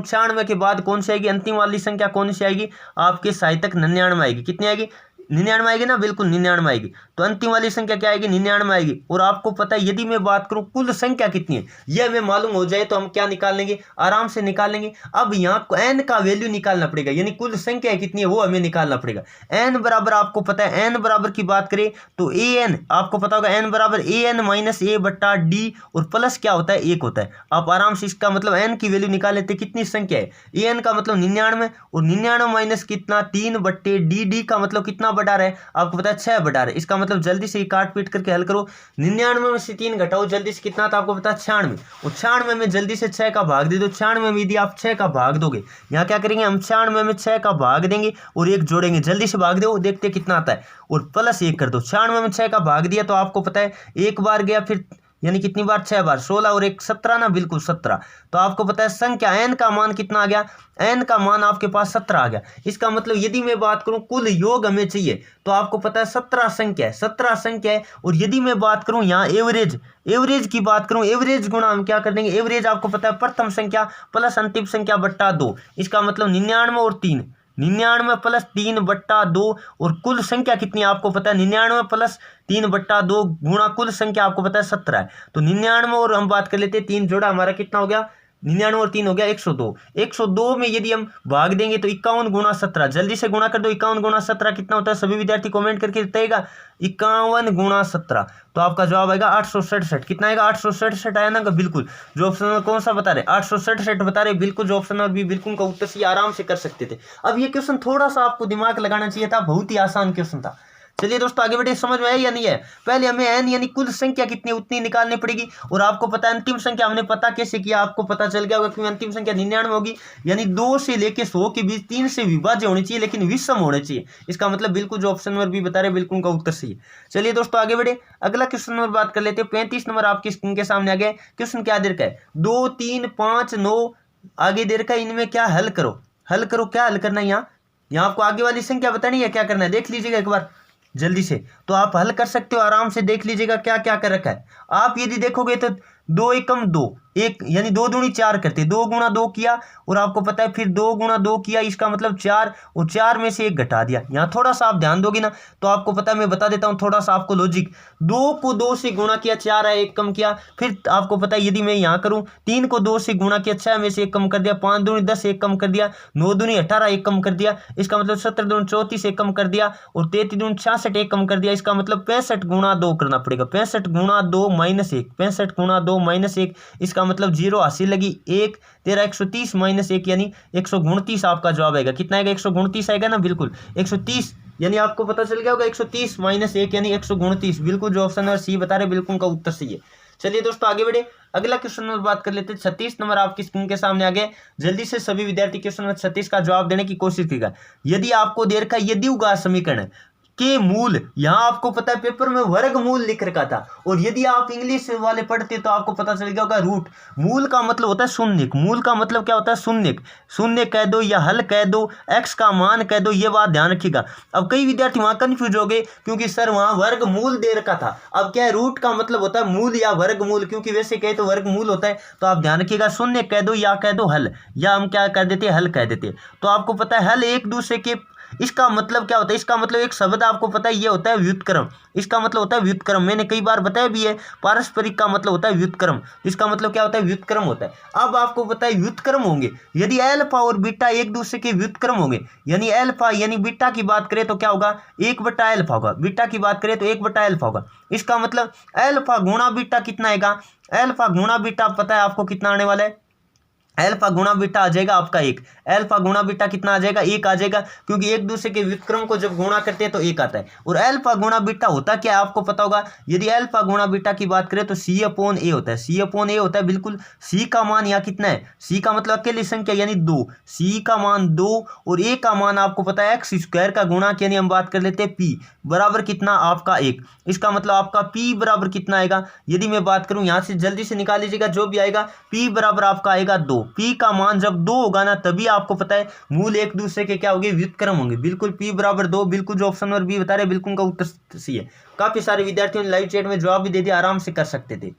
96 के बाद कौन सी आएगी, अंतिम वाली संख्या कौन सी आएगी, आपके साहित्यक 99 आएगी। कितनी आएगी, 99 आएगी ना, बिल्कुल 99 आएगी। तो अंतिम वाली संख्या क्या आएगी, 99 आएगी। और आपको पता है यदि मैं बात करूं कुल संख्या कितनी है, यह हमें मालूम हो जाए तो हम क्या निकाल लेंगे, आराम से निकाल लेंगे। अब यहाँ n का वैल्यू निकालना पड़ेगा, यानी कुल संख्या कितनी है वो हमें निकालना पड़ेगा। n बराबर आपको पता है, n बराबर की बात करें तो an आपको पता होगा, n बराबर an माइनस a बट्टा d और प्लस क्या होता है, 1 होता है। आप आराम से इसका मतलब n की वैल्यू निकाल लेते, कितनी संख्या है, an का मतलब 99 और 99 माइनस कितना 3 बट्टे d का मतलब कितना बढ़ा रहा है, आपको पता है 6 बढ़ा रहा है। इसका मतलब जल्दी से काट पीट करके हल करो। 99 में से 3 घटाओ जल्दी से, कितना था आपको पता है 96। और 96 में जल्दी से 6 का भाग दे दो। 96 में यदि आप 6 का भाग दोगे, यहाँ क्या करेंगे हम 96 में 6 का भाग देंगे और 1 जोड़ेंगे। जल्दी से भाग दो, देखते कितना आता है और प्लस 1 कर दो। 96 में 6 का भाग दिया तो आपको पता है एक बार गया, फिर यानी कितनी बार, 6 बार, 16 और 1 17 ना, बिल्कुल 17। तो आपको पता है संख्या n का मान कितना आ गया, n का मान आपके पास 17 आ गया। इसका मतलब यदि मैं बात करूं कुल योग हमें चाहिए तो आपको पता है 17 संख्या है, 17 संख्या है। और यदि मैं बात करूं यहाँ एवरेज की बात करूं, एवरेज गुणा हम क्या कर देंगे, एवरेज आपको पता है प्रथम संख्या प्लस अंतिम संख्या बट्टा 2। इसका मतलब 99 और 3, 99 प्लस 3 बट्टा 2 और कुल संख्या कितनी है आपको पता है, 99 प्लस 3 बट्टा 2 गुणा कुल संख्या आपको पता है 17 है। तो 99 और हम बात कर लेते हैं 3 जोड़ा, हमारा कितना हो गया, 99 और 3 हो गया 102। 102 में यदि हम भाग देंगे तो 51 गुणा 17, जल्दी से गुणा कर दो। 51 गुणा 17 कितना होता है, सभी विद्यार्थी कमेंट करके बताइएगा। 51 गुणा 17 तो आपका जवाब आएगा 867। कितना आएगा, 867 आया ना, बिल्कुल। जो ऑप्शन नंबर कौन सा बता रहे, 867 बता रहे, बिल्कुल। जो ऑप्शन नंबर बी बिल्कुल का उत्तर सी आराम से कर सकते थे। अब ये क्वेश्चन थोड़ा सा आपको दिमाग लगाना चाहिए था, बहुत ही आसान क्वेश्चन था। चलिए दोस्तों आगे बढ़े, समझ में आया या नहीं है। पहले हमें n यानी कुल संख्या कितनी उतनी निकालनी पड़ेगी। और आपको पता है अंतिम संख्या हमने पता कैसे किया, आपको पता चल गया होगा, क्योंकि अंतिम संख्या 99 होगी, यानी 2 से लेके 100 के बीच 3 से विभाज्य होनी चाहिए, लेकिन विषम होने चाहिए। इसका मतलब बिल्कुल जो ऑप्शन नंबर बी बता रहे बिल्कुल का उत्तर सही है। चलिए दोस्तों आगे बढ़े, अगला क्वेश्चन नंबर बात कर लेते हैं। 35 नंबर आपकी स्क्रीन के सामने आ गया। क्वेश्चन क्या दे रखा है, 2 3 5 9 आगे दे रखा है, इनमें क्या हल करो, क्या हल करना है। यहाँ आपको आगे वाली संख्या बतानी है, क्या करना है देख लीजिएगा एक बार जल्दी से, तो आप हल कर सकते हो। आराम से देख लीजिएगा क्या क्या कर रखा है। आप यदि देखोगे तो 2 एकम 2 1 यानी 2 दूनी 4 करते, 2 गुणा 2 किया और आपको पता है फिर 2 गुणा 2 किया, इसका मतलब 4 और 4 में से 1 घटा दिया। यहाँ थोड़ा सा आप ध्यान दोगे ना तो आपको पता है, मैं बता देता हूँ थोड़ा सा आपको लॉजिक। 2 को 2 से गुणा किया, 4 है, 1 कम किया। फिर आपको पता है यदि मैं यहाँ करूँ 3 को 2 से गुणा किया, 6 में से 1 कम कर दिया, 5 दूनी 10 1 कम कर दिया, 9 दूनी 18 1 कम कर दिया, इसका मतलब 17 दूनी 34 1 कम कर दिया और 33 दूनी 66 1 कम कर दिया। इसका मतलब 65 गुणा 2 करना पड़ेगा, 65 गुणा 2 माइनस 1, 65 गुणा 2 माइनस 1, इसका मतलब 0 हासिल लगी 1 13 130 माइनस 1 यानी 129 आपका जवाब आएगा। कितना आएगा, 129 आएगा ना, बिल्कुल 130, यानी आपको पता चल गया होगा 130 माइनस 1 यानी 129, बिल्कुल जो ऑप्शन नंबर सी बता रहे बिल्कुल का उत्तर सही है। चलिए दोस्तों आगे बढ़े, अगला क्वेश्चन नंबर बात कर लेते हैं। 36 नंबर आपकी स्क्रीन के सामने आ गए। जल्दी से सभी विद्यार्थी क्वेश्चन नंबर 36 का जवाब देने की कोशिश कीजिएगा। यदि आपको दे रखा यदि उगा समीकरण के मूल, यहाँ आपको पता है पेपर में वर्गमूल लिख रखा था, और यदि आप इंग्लिश वाले पढ़ते तो आपको पता चल गया होगा रूट। मूल का मतलब होता है शून्य, मूल का मतलब क्या होता है शून्य, शून्य कह दो या हल कह दो, एक्स का मान कह दो, ये बात ध्यान रखिएगा। अब कई विद्यार्थी वहां कंफ्यूज हो गए क्योंकि सर वहां वर्गमूल दे रखा था। अब क्या है, रूट का मतलब होता है मूल या वर्गमूल, क्योंकि वैसे कहे तो वर्गमूल होता है। तो आप ध्यान रखिएगा, शून्य कह दो या कह दो हल, या हम क्या कह देते हल कह देते। तो आपको पता है हल एक दूसरे के, इसका मतलब क्या होता है, इसका मतलब एक शब्द आपको पता है ये होता है व्युत्क्रम, इसका मतलब होता है व्युत्क्रम, मैंने कई बार बताया भी है। पारस्परिक का मतलब होता है व्युत्क्रम, इसका मतलब क्या होता है व्युत्क्रम होता है। अब आपको पता है व्युत्क्रम होंगे यदि अल्फा और बीटा एक दूसरे के व्युत्क्रम होंगे, यानी अल्फा यानी बीटा की बात करें तो क्या होगा 1/अल्फा होगा, बीटा की बात करें तो 1/अल्फा होगा। इसका मतलब अल्फा गुणा बीटा कितना आएगा, अल्फा गुणा बीटा पता है आपको कितना आने वाला है, अल्फा गुणा बीटा आ जाएगा आपका 1। अल्फा गुणा बीटा कितना आ जाएगा, 1 आ जाएगा, क्योंकि एक दूसरे के व्युत्क्रम को जब गुणा करते हैं तो 1 आता है। और अल्फा गुणा बीटा होता क्या है आपको पता होगा। यदि अल्फा गुणा बीटा की बात करें तो C/A होता है। C/A होता है बिल्कुल। C का मान यहाँ कितना है, C का मतलब अकेली संख्या यानी 2, C का मान 2 और A का मान आपको पता है x² का गुणांक यानी हम बात कर लेते हैं P बराबर कितना आपका 1। इसका मतलब आपका P बराबर कितना आएगा, यदि मैं बात करूं यहाँ से जल्दी से निकाल लीजिएगा जो भी आएगा। P बराबर आपका आएगा 2। P का मान जब 2 होगा ना तभी आपको पता है मूल एक दूसरे के क्या होंगे, व्युत्क्रम होंगे। बिल्कुल P बराबर 2, बिल्कुल जो ऑप्शन नंबर बी बता रहे बिल्कुल का उत्तर सी है। काफी सारे विद्यार्थियों ने लाइव चैट में जवाब भी दे दिया, आराम से कर सकते थे।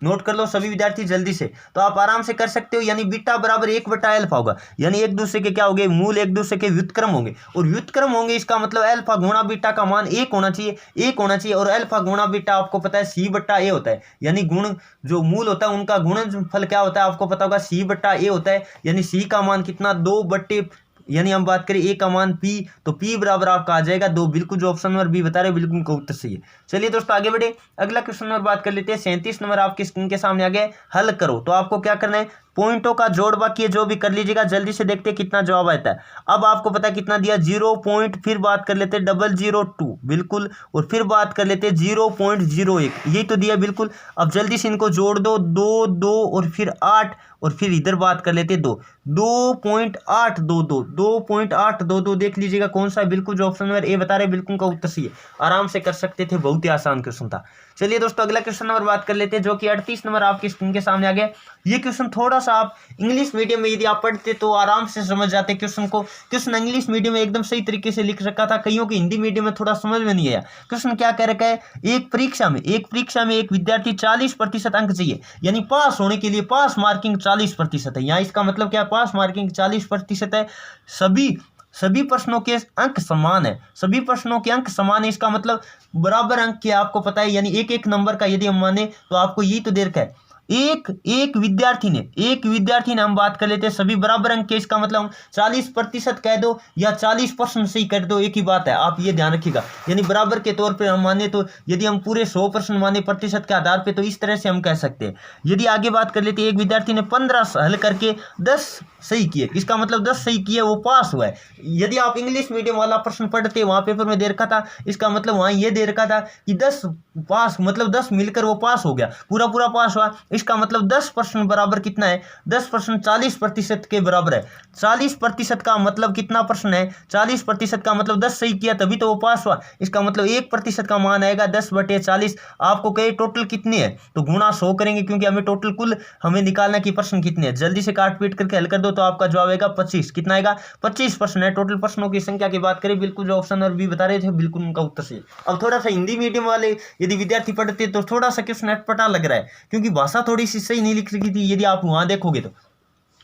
नोट कर लो सभी विद्यार्थी जल्दी से, तो आप आराम से कर सकते हो। यानी बीटा बराबर 1/अल्फा होगा, यानी एक दूसरे के क्या होंगे, मूल एक दूसरे के व्युत्क्रम होंगे। और व्युत्क्रम होंगे इसका मतलब अल्फा गुणा बीटा का मान 1 होना चाहिए, 1 होना चाहिए। और अल्फा गुणा बीटा आपको पता है C/A होता है, यानी गुण जो मूल होता है उनका गुणनफल क्या होता है आपको पता होगा, C/A होता है। यानी C का मान कितना 2/, यानी हम बात करें A का मान P, तो P बराबर आपका आ जाएगा 2। बिल्कुल जो ऑप्शन नंबर बी बता रहे बिल्कुल का उत्तर सही है। चलिए दोस्तों आगे बढ़े, अगला क्वेश्चन नंबर बात कर लेते हैं। 37 नंबर आपकी स्क्रीन के सामने आ गया, हल करो। तो आपको क्या करना है, पॉइंटों का जोड़ बाकी है जो भी कर लीजिएगा। जल्दी से देखते हैं कितना जवाब आता है। अब आपको पता है कितना दिया, 0. फिर बात कर लेते हैं 002 बिल्कुल, और फिर बात कर लेते हैं 0.01, यही तो दिया बिल्कुल। अब जल्दी से इनको जोड़ दो, 2 2 और फिर 8, और फिर इधर बात कर लेते हैं 2.822, 2.822 देख लीजिएगा कौन सा है, बिल्कुल जो ऑप्शन नंबर ए बता रहे बिल्कुल का उत्तर सही है। आराम से कर सकते थे, बहुत ही आसान क्वेश्चन था। चलिए दोस्तों अगला क्वेश्चन नंबर बात कर लेते हैं जो कि 38 नंबर आपकी स्क्रीन के सामने आ गया। ये क्वेश्चन थोड़ा सा आप इंग्लिश मीडियम में यदि आप पढ़ते तो आराम से समझ जाते क्वेश्चन को। क्वेश्चन इंग्लिश मीडियम में एकदम सही तरीके से लिख रखा था, कईयों के हिंदी मीडियम में थोड़ा समझ में नहीं आया। क्वेश्चन क्या कह रखा है, एक परीक्षा में एक विद्यार्थी 40% अंक चाहिए, यानी पास होने के लिए पास मार्किंग 40% है। यहाँ इसका मतलब क्या, पास मार्किंग 40% है। सभी प्रश्नों के अंक समान है, सभी प्रश्नों के अंक समान है, इसका मतलब बराबर अंक के आपको पता है, यानी एक एक नंबर का यदि हम माने तो आपको यही तो देर का है। एक विद्यार्थी ने हम बात कर लेते हैं सभी बराबर अंक के, इसका मतलब 40% कह दो या 40% सही कर दो, एक ही बात है, आप ये ध्यान रखिएगा। यानी बराबर के तौर पे हम माने तो यदि हम पूरे 100% माने प्रतिशत के आधार पे तो इस तरह से हम कह सकते हैं। यदि आगे बात कर लेते हैं, एक विद्यार्थी ने 15 हल करके 10 सही किए, इसका मतलब 10 सही किए वो पास हुआ है। यदि आप इंग्लिश मीडियम वाला प्रश्न पढ़ते वहां पेपर में दे रखा था, इसका मतलब वहां ये दे रखा था कि 10 पास मतलब 10 मिलकर वो पास हो गया, पूरा पास हुआ। इसका मतलब 10% बराबर कितना है, 10% 40% के बराबर है। 40% का मतलब कितना प्रश्न है, 40% का मतलब 10 सही किया तभी तो वो पास हुआ। इसका मतलब 1% का मान आएगा 10/40। आपको कहे टोटल कितनी है तो गुणा 100 करेंगे, क्योंकि हमें टोटल कुल हमें निकालना कि प्रश्न कितने हैं। जल्दी से काट पीट करके हल कर दो तो आपका जवाब आएगा 25। कितना आएगा, 25 प्रश्न है। टोटल प्रश्नों की संख्या की बात करें, बिल्कुल जो ऑप्शन और बी बता रहे थे बिल्कुल उनका उत्तर सही। अब थोड़ा सा हिंदी मीडियम वाले यदि विद्यार्थी पढ़ते तो थोड़ा सा क्वेश्चन अटपटा लग रहा है, क्योंकि भाषा थोड़ी सी सही नहीं लिख रही थी यदि आप वहां देखोगे तो।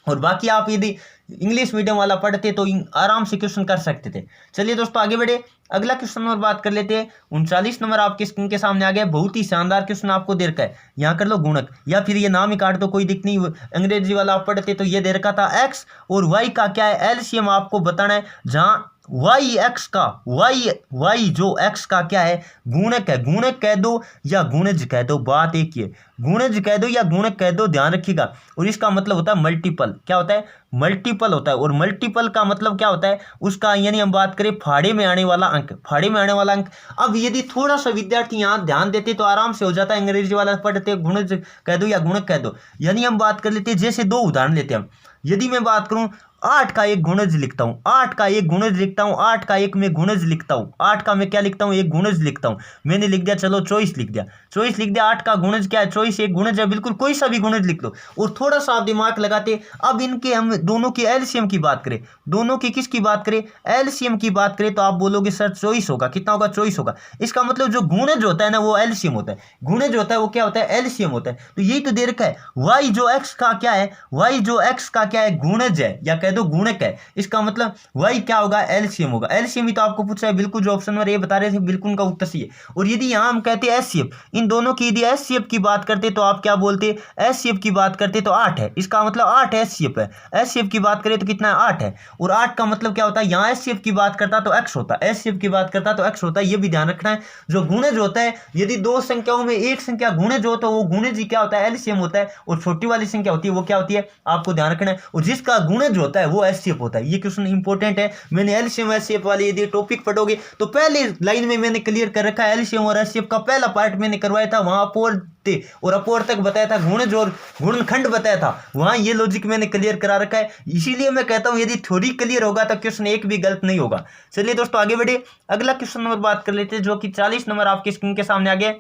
और बाकी आप यदि इंग्लिश मीडियम वाला पढ़ते तो आराम से क्वेश्चन कर सकते थे। चलिए दोस्तों आगे बढ़े, अगला क्वेश्चन नंबर बात कर लेते हैं। 39 नंबर आपके स्क्रीन के सामने आ गया, बहुत ही शानदार क्वेश्चन आपको दे रखा है। यहाँ कर लो गुणक, या फिर ये नाम ही काट दो, कोई दिक्कत नहीं। अंग्रेजी वाला आप पढ़ते तो ये दे रखा था एक्स और वाई का क्या है एलसीएम आपको बताना है, जहाँ वाई एक्स का वाई जो एक्स का क्या है गुणक है। गुणक कह दो या गुणज कह दो, बात एक ही है, गुणज कह दो या गुणक कह दो, ध्यान रखिएगा। और इसका मतलब होता है मल्टीपल, क्या होता है मल्टीपल होता है। और मल्टीपल का मतलब क्या होता है उसका, यानी हम बात करें फाड़े में आने वाला अंक, फाड़े में आने वाला अंक। अब यदि थोड़ा सा विद्यार्थी यहाँ ध्यान देते तो आराम से हो जाता है। अंग्रेजी वाला पढ़ते गुणज कह दो या गुणक कह दो, यानी हम बात कर लेते हैं, जैसे 2 उदाहरण लेते हैं हम। यदि मैं बात करूं 8 का एक गुणज लिखता हूं, 8 का एक गुणज लिखता हूं, 8 का एक में गुणज लिखता हूं, 8 का मैं क्या लिखता हूं एक गुणज लिखता हूं। मैंने लिख दिया, चलो 24 लिख दिया, 24 लिख दिया। 8 का गुणज क्या है, 24 एक गुणज है, बिल्कुल कोई सा भी गुणज लिख लो। और थोड़ा सा आप दिमाग लगाते, अब इनके हम दोनों की एलसीएम की बात करें, दोनों की किसकी बात करें एलसीएम की बात करें, तो आप बोलोगे सर 24 होगा। कितना होगा 24 होगा। इसका मतलब जो गुणज होता है ना वो एलसीएम होता है, गुणज होता है वो क्या होता है एलसीएम होता है। तो यही तो दे रखा है, वाई जो एक्स का क्या है, वाई जो एक्स का क्या है गुणज है, या कह दो गुणक है, इसका मतलब वही क्या होगा, एलसीएम होगा। एलसीएम ही तो आपको पूछा है, बिल्कुल जो ऑप्शन नंबर ए बता रहे थे बिल्कुल का उत्तर सही है। और यदि यहाँ हम कहते हैं एचसीएफ, इन दोनों की यदि एचसीएफ की बात करते तो आप क्या बोलते, एचसीएफ की बात करते तो 8 है, इसका मतलब 8 एचसीएफ है। एचसीएफ की बात करें तो कितना है, 8 है। और 8 का मतलब क्या होता है, यहाँ एचसीएफ की बात करता तो एक्स होता, एचसीएफ की बात करता तो एक्स होता है। ये भी ध्यान रखना है। जो गुणज होता है, यदि दो संख्याओं में एक संख्या गुणज हो तो वो गुणज ही क्या होता है, एलसीएम होता है। और छोटी वाली संख्या होती है वो क्या होती है, आपको ध्यान रखना है। और जिसका गुणज होता है वो एचसीएफ होता है। ये क्वेश्चन इंपॉर्टेंट है। मैंने एलसीएम एचसीएफ वाली यदि टॉपिक पढ़ोगे तो पहले लाइन में मैंने क्लियर कर रखा है। एलसीएम और एचसीएफ का पहला पार्ट मैंने करवाया था, वहां अपोर थे और अपोर तक बताया था, गुणज और गुणनखंड बताया था, वहां ये लॉजिक मैंने क्लियर करा रखा है। इसीलिए मैं कहता हूं यदि थ्योरी क्लियर होगा तो क्वेश्चन एक भी गलत नहीं होगा। चलिए दोस्तों आगे बढ़े, अगला क्वेश्चन नंबर बात कर लेते हैं, जो कि 40 नंबर आपकी स्क्रीन के सामने आ गया।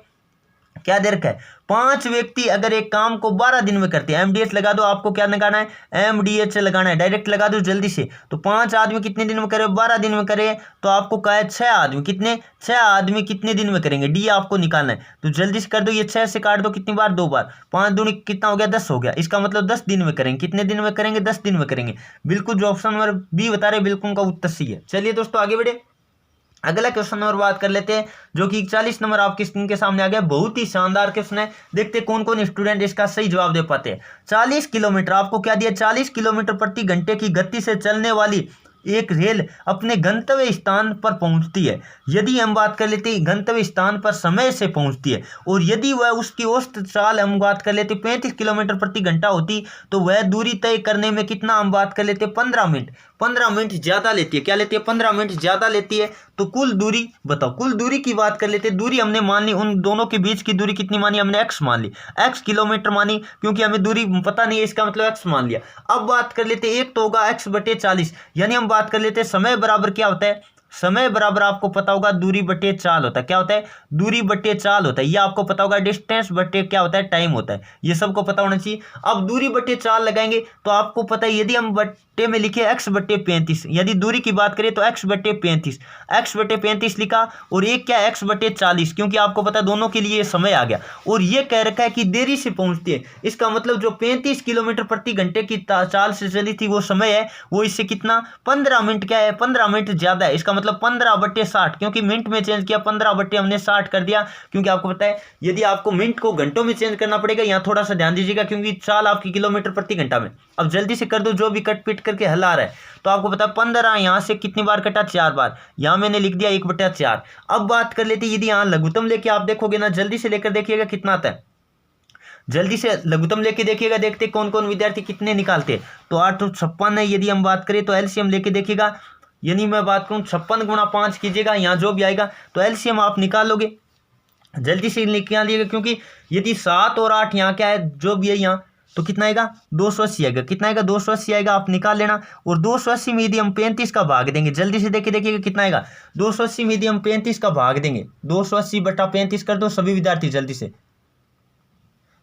क्या दे रखा है, 5 व्यक्ति अगर एक काम को 12 दिन में करते हैं, एमडीएच लगा दो, आपको क्या लगाना है, एमडीएच लगाना है, डायरेक्ट लगा दो जल्दी से। तो 5 आदमी कितने दिन में करे, 12 दिन में करे, तो आपको कहा है 6 आदमी, कितने, 6 आदमी कितने दिन में करेंगे, डी आपको निकालना है। तो जल्दी से कर दो, ये 6 से काट दो, कितनी बार, 2 बार, 5 दूनी कितना हो गया, 10 हो गया। इसका मतलब 10 दिन में करेंगे, कितने दिन में करेंगे, 10 दिन में करेंगे। बिल्कुल जो ऑप्शन नंबर बी बता रहे बिल्कुल का उत्तर सही है। चलिए दोस्तों आगे बढ़े, अगला क्वेश्चन नंबर बात कर लेते हैं, जो कि 40 नंबर आपकी स्क्रीन के सामने आ गया। बहुत ही शानदार क्वेश्चन है, देखते कौन कौन स्टूडेंट इसका सही जवाब दे पाते हैं। 40 किलोमीटर आपको क्या दिया, 40 किलोमीटर प्रति घंटे की गति से चलने वाली एक रेल अपने गंतव्य स्थान पर पहुंचती है। यदि हम बात कर लेते हैं गंतव्य स्थान पर समय से पहुंचती है, और यदि वह उसकी औसत चाल हम बात कर लेते 35 किलोमीटर प्रति घंटा होती, तो वह दूरी तय करने में कितना हम बात कर लेते 15 मिनट। 15 मिनट ज्यादा लेती है, क्या लेती है, 15 मिनट ज्यादा लेती है। तो कुल दूरी बताओ, कुल दूरी की बात कर लेते, दूरी हमने मान ली, उन दोनों के बीच की दूरी कितनी मानी हमने, एक्स मान ली, एक्स किलोमीटर मानी, क्योंकि हमें दूरी पता नहीं है, इसका मतलब एक्स मान लिया। अब बात कर लेते, एक तो होगा एक्स बटे 40, यानी हम बात कर लेते समय बराबर क्या होता है, समय बराबर आपको पता होगा दूरी बटे चाल होता है। क्या होता है, दूरी बटे चाल होता है। ये आपको पता होगा डिस्टेंस बटे क्या होता है, टाइम होता है। ये सबको पता होना चाहिए। अब दूरी बटे चाल लगाएंगे तो आपको पता है, यदि हम बटे में लिखे x बटे 35, यदि दूरी की बात करें तो x बटे 35, x बटे 35 लिखा, और एक क्या x बटे 40, क्योंकि आपको पता है दोनों के लिए समय आ गया। और ये कह रखा है कि देरी से पहुंचती है, इसका मतलब जो 35 किलोमीटर प्रति घंटे की चाल से चली थी वो समय है, वो इससे कितना 15 मिनट क्या है, 15 मिनट ज्यादा है। इसका मतलब 15 बटे 60, क्योंकि मिनट में चेंज किया, 15 बटे हमने 60 कर दिया, क्योंकि आपको पता है यदि आपको मिनट को घंटों में चेंज करना पड़ेगा। यहाँ थोड़ा सा ध्यान दीजिएगा, क्योंकि चाल आपकी किलोमीटर प्रति घंटा में। अब जल्दी से कर दो, जो भी कट पिट करके हल आ रहा है। तो आपको पता है 15 यहाँ से कितनी बार कटा, 4 बार, यहाँ मैंने लिख दिया 1/4। अब बात कर लेते, यदि यहाँ लघुत्तम लेके आप देखोगे ना, जल्दी से लेकर देखिएगा कितना आता है, जल्दी से लघुत्तम लेके देखिएगा, देखते कौन कौन विद्यार्थी कितने निकालते हैं। तो 8 तो 56 है। यदि हम बात करें तो एलसीएम लेके देखिएगा, यानी मैं बात करूं 56 गुणा 5 कीजिएगा, यहाँ जो भी आएगा तो एलसीएम आप निकाल लोगे, जल्दी से निकालिएगा, क्योंकि यदि 7 और 8 यहाँ क्या है, जो भी है यहाँ, तो कितना आएगा 280 आएगा, कितना आएगा 280 आएगा, आप निकाल लेना। और 280 में यदि हम 35 का भाग देंगे, जल्दी से देखिएगा कितना आएगा, 280 में यदि हम 35 का भाग देंगे, 280 बटा 35 कर दो सभी विद्यार्थी जल्दी से,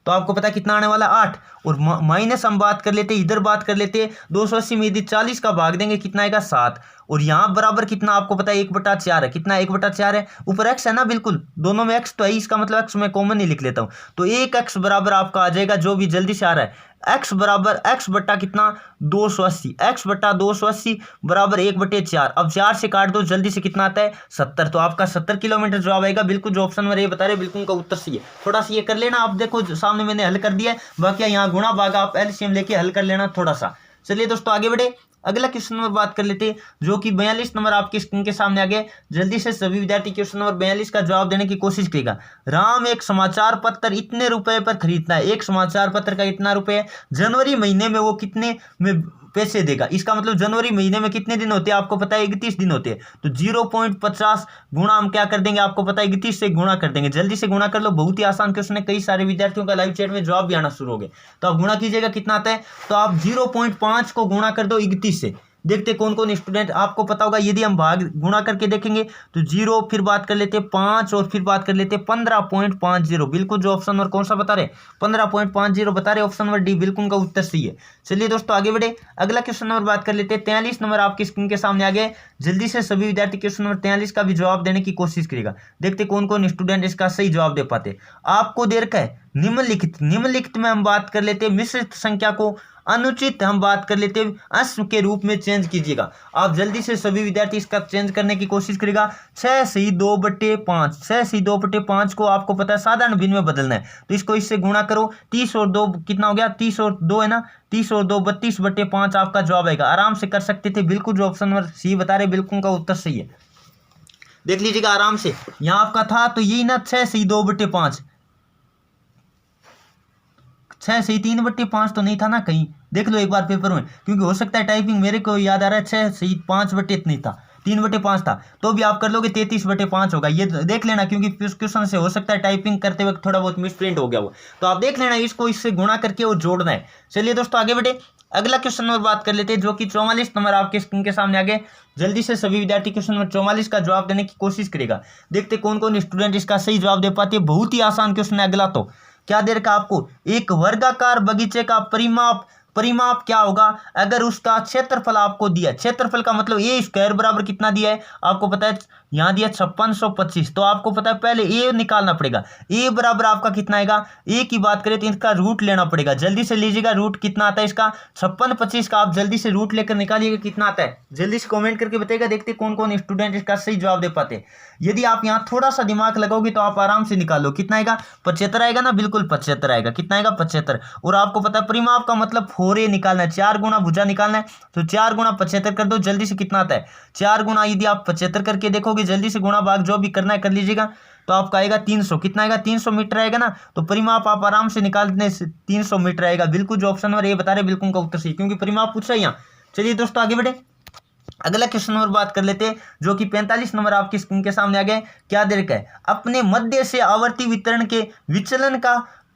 तो आपको पता कितना आने वाला 8। और माइनस हम बात कर लेते, इधर बात कर लेते, 280 में यदि 40 का भाग देंगे कितना आएगा 7। और यहाँ बराबर कितना आपको पता है 1/4 है, कितना 1/4 है, ऊपर x है ना, बिल्कुल दोनों में x तो है, इसका मतलब x मैं कॉमन ही लिख लेता हूँ। तो 1x बराबर आपका आ जाएगा, जो भी जल्दी से आ रहा है, x बराबर x बटा कितना 280, x बटा 280 बराबर 1/4। अब 4 से काट दो, जल्दी से कितना आता है 70। तो आपका 70 किलोमीटर जवाब आएगा, बिल्कुल जो ऑप्शन में ये बता रहे बिल्कुल का उत्तर सही है। थोड़ा सा ये कर लेना, आप देखो सामने मैंने हल कर दिया है, बाकी यहाँ गुणा भाग आप एलसीएम लेके हल कर लेना थोड़ा सा। चलिए दोस्तों आगे बढ़े, अगला क्वेश्चन नंबर बात कर लेते हैं, जो कि 42 नंबर आपकी स्क्रीन के सामने आ गए। जल्दी से सभी विद्यार्थी क्वेश्चन नंबर 42 का जवाब देने की कोशिश करेगा। राम एक समाचार पत्र इतने रुपए पर खरीदता है, एक समाचार पत्र का इतना रुपए है, जनवरी महीने में वो कितने में पैसे देगा। इसका मतलब जनवरी महीने में कितने दिन होते हैं आपको पता है 31 दिन होते हैं। तो 0.50 गुणा हम क्या कर देंगे, आपको पता है 31 से गुणा कर देंगे। जल्दी से गुणा कर लो, बहुत ही आसान क्वेश्चन है, कई सारे विद्यार्थियों का लाइव चैट में जवाब भी आना शुरू हो गए। तो आप गुणा कीजिएगा कितना आता है, तो आप 0.5 को गुणा कर दो 31 से, देखते कौन कौन स्टूडेंट, आपको पता होगा यदि हम भाग गुणा करके देखेंगे तो 0, फिर बात कर लेते 5 और फिर बात कर लेते 15.50। बिल्कुल जो ऑप्शन नंबर कौन सा बता रहे 15.50 बता रहे, ऑप्शन नंबर डी बिल्कुल का उत्तर सही है। चलिए दोस्तों आगे बढ़े, अगला क्वेश्चन नंबर बात कर लेते 43 नंबर आपकी स्क्रीन के सामने आ गए। जल्दी से सभी विद्यार्थी क्वेश्चन नंबर 43 का भी जवाब देने की कोशिश करेगा, देखते कौन कौन स्टूडेंट इसका सही जवाब दे पाते। आपको दे रखा है निम्नलिखित में हम बात कर लेते मिश्रित संख्या को अनुचित हम बात कर लेते हैं अंश के रूप में चेंज कीजिएगा। आप जल्दी से सभी विद्यार्थी इसका चेंज करने की कोशिश करेगा। 6/2/5, 6/2/5 को आपको पता है साधारण भिन्न में बदलना है, तो इसको इससे गुणा करो। 30 और 2 कितना हो गया, 30 और 2 है ना, 30 और 2 32/5 आपका जवाब आएगा। आराम से कर सकते थे, बिल्कुल जो ऑप्शन नंबर सी बता रहे बिल्कुल का उत्तर सही है। देख लीजिएगा आराम से, यहाँ आपका था तो यही ना 6/2/5, 6/3/5 तो नहीं था ना कहीं, देख लो एक बार पेपर में, क्योंकि हो सकता है टाइपिंग मेरे को याद आ रहा है 6/5 नहीं था, 3/5 था, तो भी आप कर लोगे 33/5 होगा। ये देख लेना, क्योंकि क्वेश्चन से हो सकता है टाइपिंग करते वक्त थोड़ा बहुत मिसप्रिंट हो गया हो, तो आप देख लेना, इसको इससे गुणा करके वो जोड़ना है। चलिए दोस्तों आगे बढ़े, अगला क्वेश्चन नंबर बात कर लेते हैं, जो कि 44 नंबर आपके स्क्रीन के सामने आगे। जल्दी से सभी विद्यार्थी क्वेश्चन नंबर 44 का जवाब देने की कोशिश करेगा। देखते कौन कौन स्टूडेंट इसका सही जवाब दे पाते हैं। बहुत ही आसान क्वेश्चन है अगला। तो क्या दे रखा आपको, एक वर्गाकार बगीचे का परिमाप क्या होगा अगर उसका क्षेत्रफल आपको दिया। क्षेत्रफल का मतलब ए स्क्वायर बराबर कितना दिया है आपको पता है, यहाँ दिया 5625, तो आपको पता है पहले ए निकालना पड़ेगा। ए बराबर आपका कितना आएगा, ए की बात करें तो इसका रूट लेना पड़ेगा। जल्दी से लीजिएगा, रूट कितना आता है इसका 5625 का, आप जल्दी से रूट लेकर निकालिएगा कितना आता है, जल्दी से कमेंट करके बताइएगा। देखते कौन कौन स्टूडेंट इसका सही जवाब दे पाते हैं। यदि आप यहाँ थोड़ा सा दिमाग लगाओगे तो आप आराम से निकालो, कितना आएगा 75 आएगा ना, बिल्कुल 75 आएगा। कितना आएगा 75, और आपको पता है परिमाप का मतलब फोरे निकालना है, 4 गुना भुजा निकालना है, तो 4 गुना 75 कर दो। जल्दी से कितना आता है 4 गुना, यदि आप 75 करके देखोगे, जल्दी से गुणा भाग जो भी करना है कर लीजिएगा, तो आपका आएगा 300। कितना आएगा 300 मीटर आएगा ना, तो परिमाप आप आराम से निकालने से 300 मीटर आएगा। बिल्कुल जो ऑप्शन नंबर ए बता रहे बिल्कुल का उत्तर सही, क्योंकि परिमाप पूछा है यहाँ। चलिए दोस्तों आगे बढ़े, अगला क्वेश्चन नंबर बात कर लेते हैं, जो कि 45 नंबर आपकी स्क्रीन के सामने आ गए। क्या दे रखा है, अपने मध्य से आवर्ती वितरण के विचलन का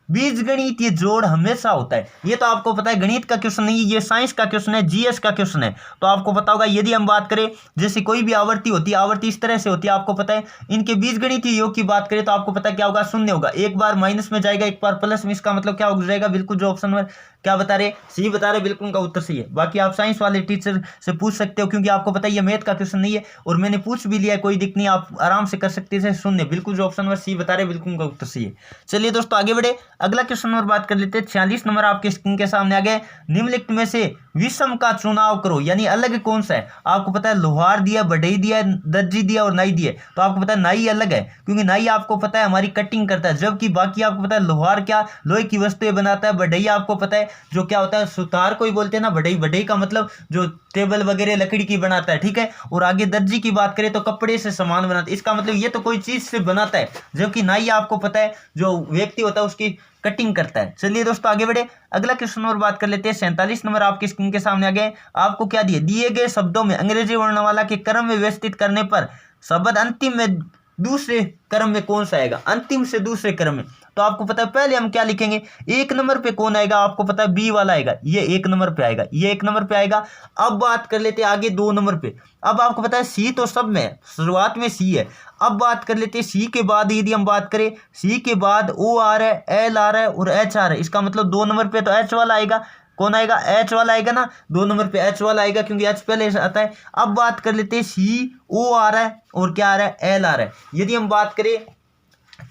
बीजगणितीय जोड़ हमेशा होता है। ये तो आपको पता है, गणित का क्वेश्चन नहीं, ये साइंस का क्वेश्चन है, जीएस का क्वेश्चन है, तो आपको पता होगा। यदि हम बात करें जैसे कोई भी आवर्ती होती है, आवर्ती इस तरह से होती है, आपको पता है, इनके बीजगणितीय योग की बात करें तो आपको पता है क्या होगा, शून्य होगा। एक बार माइनस में जाएगा, एक बार प्लस में, इसका मतलब क्या हो जाएगा, बिल्कुल जो ऑप्शन नंबर क्या बता रहे सी बता रहे बिल्कुल का उत्तर सही है। बाकी आप साइंस वाले टीचर से पूछ सकते हो, क्योंकि आपको पता है ये मैथ का क्वेश्चन नहीं है, और मैंने पूछ भी लिया है, कोई दिक्कत नहीं, आप आराम से कर सकते हैं। शून्य बिल्कुल जो ऑप्शन नंबर सी बता रहे बिल्कुल का उत्तर सही है। चलिए दोस्तों आगे बढ़े, अगला क्वेश्चन नंबर बात कर लेते हैं। 46 नंबर आपके स्क्रीन के सामने आ गए। निम्नलिखित में से विषम का चुनाव करो, यानी अलग कौन सा है। आपको पता है लोहार दिया, बढ़ई दिया, दर्जी दिया और नाई दिया, तो आपको पता है नाई अलग है, क्योंकि नाई आपको पता है हमारी कटिंग करता है, जबकि बाकी आपको पता है लोहार क्या लोहे की वस्तुएं बनाता है। बढ़ई आपको पता है जो क्या होता है, सुतार को ही बोलते हैं ना बढ़ई, बढ़ई का मतलब जो टेबल वगैरह लकड़ी की बनाता है, ठीक है। और आगे दर्जी की बात करें तो कपड़े से सामान बनाता है, इसका मतलब ये तो कोई चीज से बनाता है, जबकि नाई आपको पता है जो व्यक्ति होता है उसकी कटिंग करता है। चलिए दोस्तों आगे बढ़े, अगला क्वेश्चन और बात कर लेते हैं। 47 नंबर आपकी स्क्रीन के सामने आ गए। आपको क्या दिए गए शब्दों में अंग्रेजी वर्णमाला के क्रम में व्यवस्थित करने पर शब्द अंतिम में दूसरे क्रम में कौन सा आएगा, अंतिम से दूसरे क्रम में। तो आपको पता है पहले हम क्या लिखेंगे, 1 नंबर पे कौन आएगा, आपको पता है बी वाला आएगा, ये 1 नंबर पे आएगा, ये 1 नंबर पे आएगा। अब बात कर लेते हैं आगे 2 नंबर पे। अब आपको पता है सी तो सब में शुरुआत में सी है। अब बात कर लेते हैं सी के बाद, यदि हम बात करें सी के बाद ओ आ रहा है, एल आ रहा है और एच आ रहा है, इसका मतलब 2 नंबर पे तो एच वाला आएगा। कौन आएगा, एच वाला आएगा ना, 2 नंबर पे एच वाला आएगा, क्योंकि एच पहले आता है। अब बात कर लेते हैं सी ओ आ रहा है और क्या आ रहा है, एल आ रहा है। यदि हम बात करें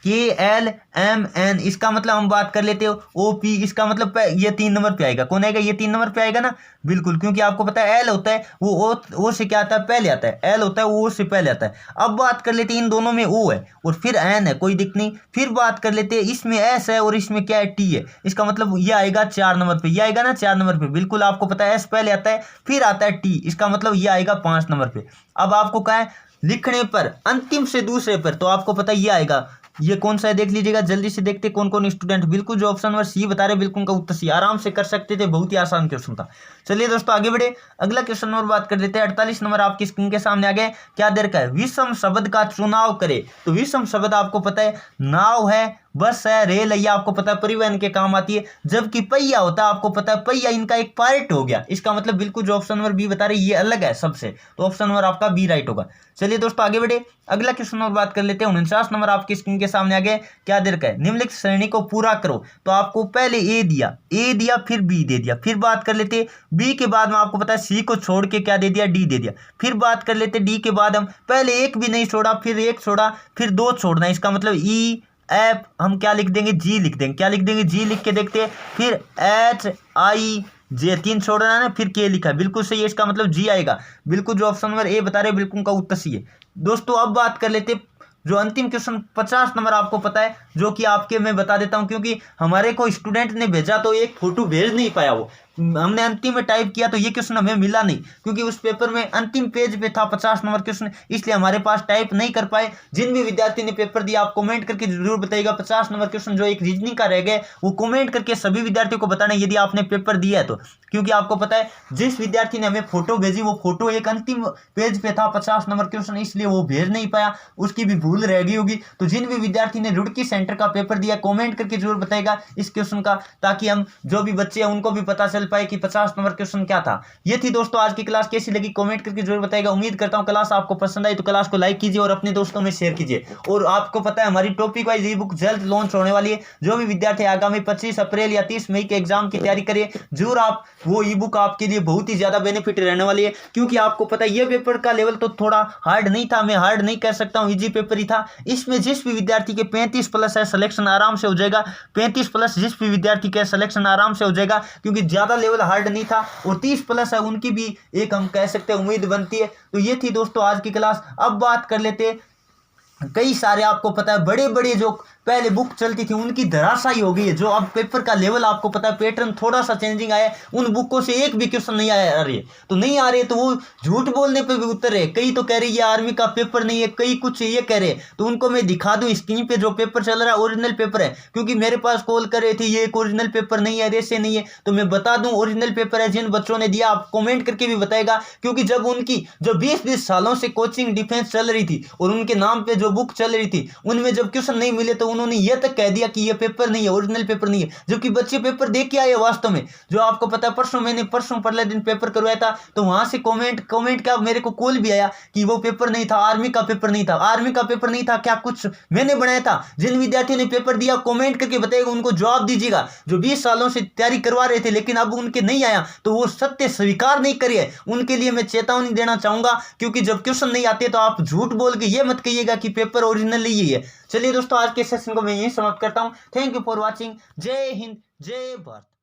KLMN, इसका मतलब हम बात कर लेते हो OP, इसका मतलब ये 3 नंबर पे आएगा। कौन आएगा, ये 3 नंबर पे आएगा ना, बिल्कुल, क्योंकि आपको पता है एल होता है वो ओ से क्या आता है, पहले आता है, एल होता है वो ओ से पहले आता है। अब बात कर लेते हैं इन दोनों में ओ है और फिर एन है, कोई दिक्कत नहीं। फिर बात कर लेते हैं इसमें एस है और इसमें क्या है, टी है, इसका मतलब ये आएगा 4 नंबर पे, ये आएगा ना 4 नंबर पे, बिल्कुल आपको पता है एस पहले आता है फिर आता है टी, इसका मतलब ये आएगा 5 नंबर पे। अब आपको क्या है, लिखने पर अंतिम से दूसरे पर, तो आपको पता है ये आएगा, ये कौन सा है देख लीजिएगा। जल्दी से देखते कौन कौन स्टूडेंट बिल्कुल जो ऑप्शन नंबर सी बता रहे बिल्कुल का उत्तर सी, आराम से कर सकते थे, बहुत ही आसान क्वेश्चन था। चलिए दोस्तों आगे बढ़े, अगला क्वेश्चन और बात कर लेते हैं। 48 नंबर आपकी स्क्रीन के सामने आ गए। क्या दे रखा है, विषम शब्द का चुनाव करे। तो विषम शब्द आपको पता है नाव है, बस है, रेल है, आपको पता है परिवहन के काम आती है, जबकि पहिया होता है आपको पता है पहिया इनका एक पार्ट हो गया, इसका मतलब बिल्कुल जो ऑप्शन नंबर बी बता रहे ये अलग है सबसे, तो ऑप्शन नंबर आपका बी राइट होगा। चलिए दोस्तों आगे बढ़े, अगला क्वेश्चन और बात कर लेते हैं। 49 नंबर आपकी स्क्रीन के सामने आ गए। क्या दे रखा है, निम्नलिखित श्रेणी को पूरा करो। तो आपको पहले ए दिया फिर बी दे दिया, फिर बात कर लेते बी के बाद में आपको पता है सी को छोड़ के क्या दे दिया, डी दे दिया। फिर बात कर लेते डी के बाद हम पहले एक भी नहीं छोड़ा, फिर एक छोड़ा, फिर 2 छोड़ना, इसका मतलब ई एफ हम क्या लिख देंगे, जी लिख देंगे। क्या लिख देंगे, जी लिख के देखते हैं। फिर एच आई जे 3 छोड़ना है ना, फिर के लिखा है, बिल्कुल सही है, इसका मतलब जी आएगा। बिल्कुल जो ऑप्शन नंबर ए बता रहे हैं बिल्कुल का उत्तर सही है। दोस्तों अब बात कर लेते जो अंतिम क्वेश्चन 50 नंबर आपको पता है, जो कि आपके मैं बता देता हूं, क्योंकि हमारे को स्टूडेंट ने भेजा तो एक फोटो भेज नहीं पाया, वो हमने अंतिम में टाइप किया तो ये क्वेश्चन हमें मिला नहीं, क्योंकि उस पेपर में अंतिम पेज पे था 50 नंबर क्वेश्चन, इसलिए हमारे पास टाइप नहीं कर पाए। जिन भी विद्यार्थी ने पेपर दिया आप कमेंट करके जरूर बताइएगा 50 नंबर क्वेश्चन जो एक रीजनिंग का रह गए वो कमेंट करके सभी विद्यार्थियों को बताना यदि आपने पेपर दिया है तो, क्योंकि आपको पता है जिस विद्यार्थी ने हमें फोटो भेजी वो फोटो एक अंतिम पेज पे था 50 नंबर क्वेश्चन, इसलिए वो भेज नहीं पाया, उसकी भी भूल रह गई होगी। तो जिन भी विद्यार्थी ने रुड़की सेंटर का पेपर दिया कमेंट करके जरूर बताएगा इस क्वेश्चन का, ताकि हम जो भी बच्चे हैं उनको भी पता चल पाए कि 50 नंबर क्वेश्चन क्या था। ये थी दोस्तों आज की क्लास, कैसी लगी कमेंट करके जरूर बताएगा। उम्मीद करता हूं क्लास आपको पसंद आई, तो क्लास को लाइक कीजिए और अपने दोस्तों में शेयर कीजिए। और आपको पता है हमारी टॉपिक वाइज ई बुक जल्द लॉन्च होने वाली है, जो भी विद्यार्थी आगामी 25 अप्रैल या 30 मई के एग्जाम की तैयारी करिए जरूर, आप वो ई बुक आपके लिए बहुत ही ज्यादा बेनिफिट रहने वाली है, क्योंकि आपको पता है ये पेपर का लेवल तो थोड़ा हार्ड नहीं था, मैं हार्ड नहीं कह सकता हूं, इजी पेपर ही था। इसमें जिस भी विद्यार्थी के 35 प्लस है सिलेक्शन आराम से हो जाएगा, 35 प्लस जिस भी विद्यार्थी के सिलेक्शन आराम से हो जाएगा, क्योंकि ज्यादा लेवल हार्ड नहीं था, और 30 प्लस है उनकी भी एक हम कह सकते हैं उम्मीद बनती है। तो ये थी दोस्तों आज की क्लास। अब बात कर लेते कई सारे आपको पता है बड़े बड़े जो पहले बुक चलती थी उनकी धराशायी हो गई है, जो अब पेपर का लेवल आपको पता है पैटर्न थोड़ा सा चेंजिंग आया है, उन बुकों से एक भी क्वेश्चन नहीं आ रही है, तो नहीं आ रहे तो वो झूठ बोलने पे भी उत्तर है। कई तो कह रही है आर्मी का पेपर नहीं है, कई कुछ ये कह रहे हैं, तो उनको मैं दिखा दूं स्क्रीन पे जो पेपर चल रहा है ओरिजिनल पेपर है, क्योंकि मेरे पास कॉल कर रहे थे ये एक ओरिजिनल पेपर नहीं है, ऐसे नहीं है, तो मैं बता दूं ओरिजिनल पेपर है। जिन बच्चों ने दिया आप कॉमेंट करके भी बताएगा, क्योंकि जब उनकी जो 20-20 सालों से कोचिंग डिफेंस चल रही थी और उनके नाम पे जो बुक चल रही थी उनमें जब क्वेश्चन नहीं मिले तो उन्होंने यह तक कह दिया कि ये पेपर नहीं है, ओरिजिनल पेपर नहीं है, जबकि बच्चे पेपर देख के आए वास्तव में। जो आपको पता है परसों पहले दिन पेपर करवाया था, तो वहां से कमेंट का मेरे को कॉल भी आया कि वो पेपर नहीं था, आर्मी का पेपर नहीं था, आर्मी का पेपर नहीं था, क्या कुछ मैंने बनाया था। जिन विद्यार्थियों ने पेपर दिया कमेंट करके बताएगा, उनको जवाब दीजिएगा, जो 20 सालों से तैयारी करवा रहे थे लेकिन अब उनके नहीं आया तो वो सत्य स्वीकार नहीं करिए, उनके लिए मैं चेतावनी देना चाहूंगा, क्योंकि जब क्वेश्चन नहीं आते तो आप झूठ बोल के ये मत कहिएगा कि पेपर ओरिजिनल ही है। चलिए दोस्तों आज के सेशन को मैं यही समाप्त करता हूं। Thank you for watching. जय हिंद, जय भारत।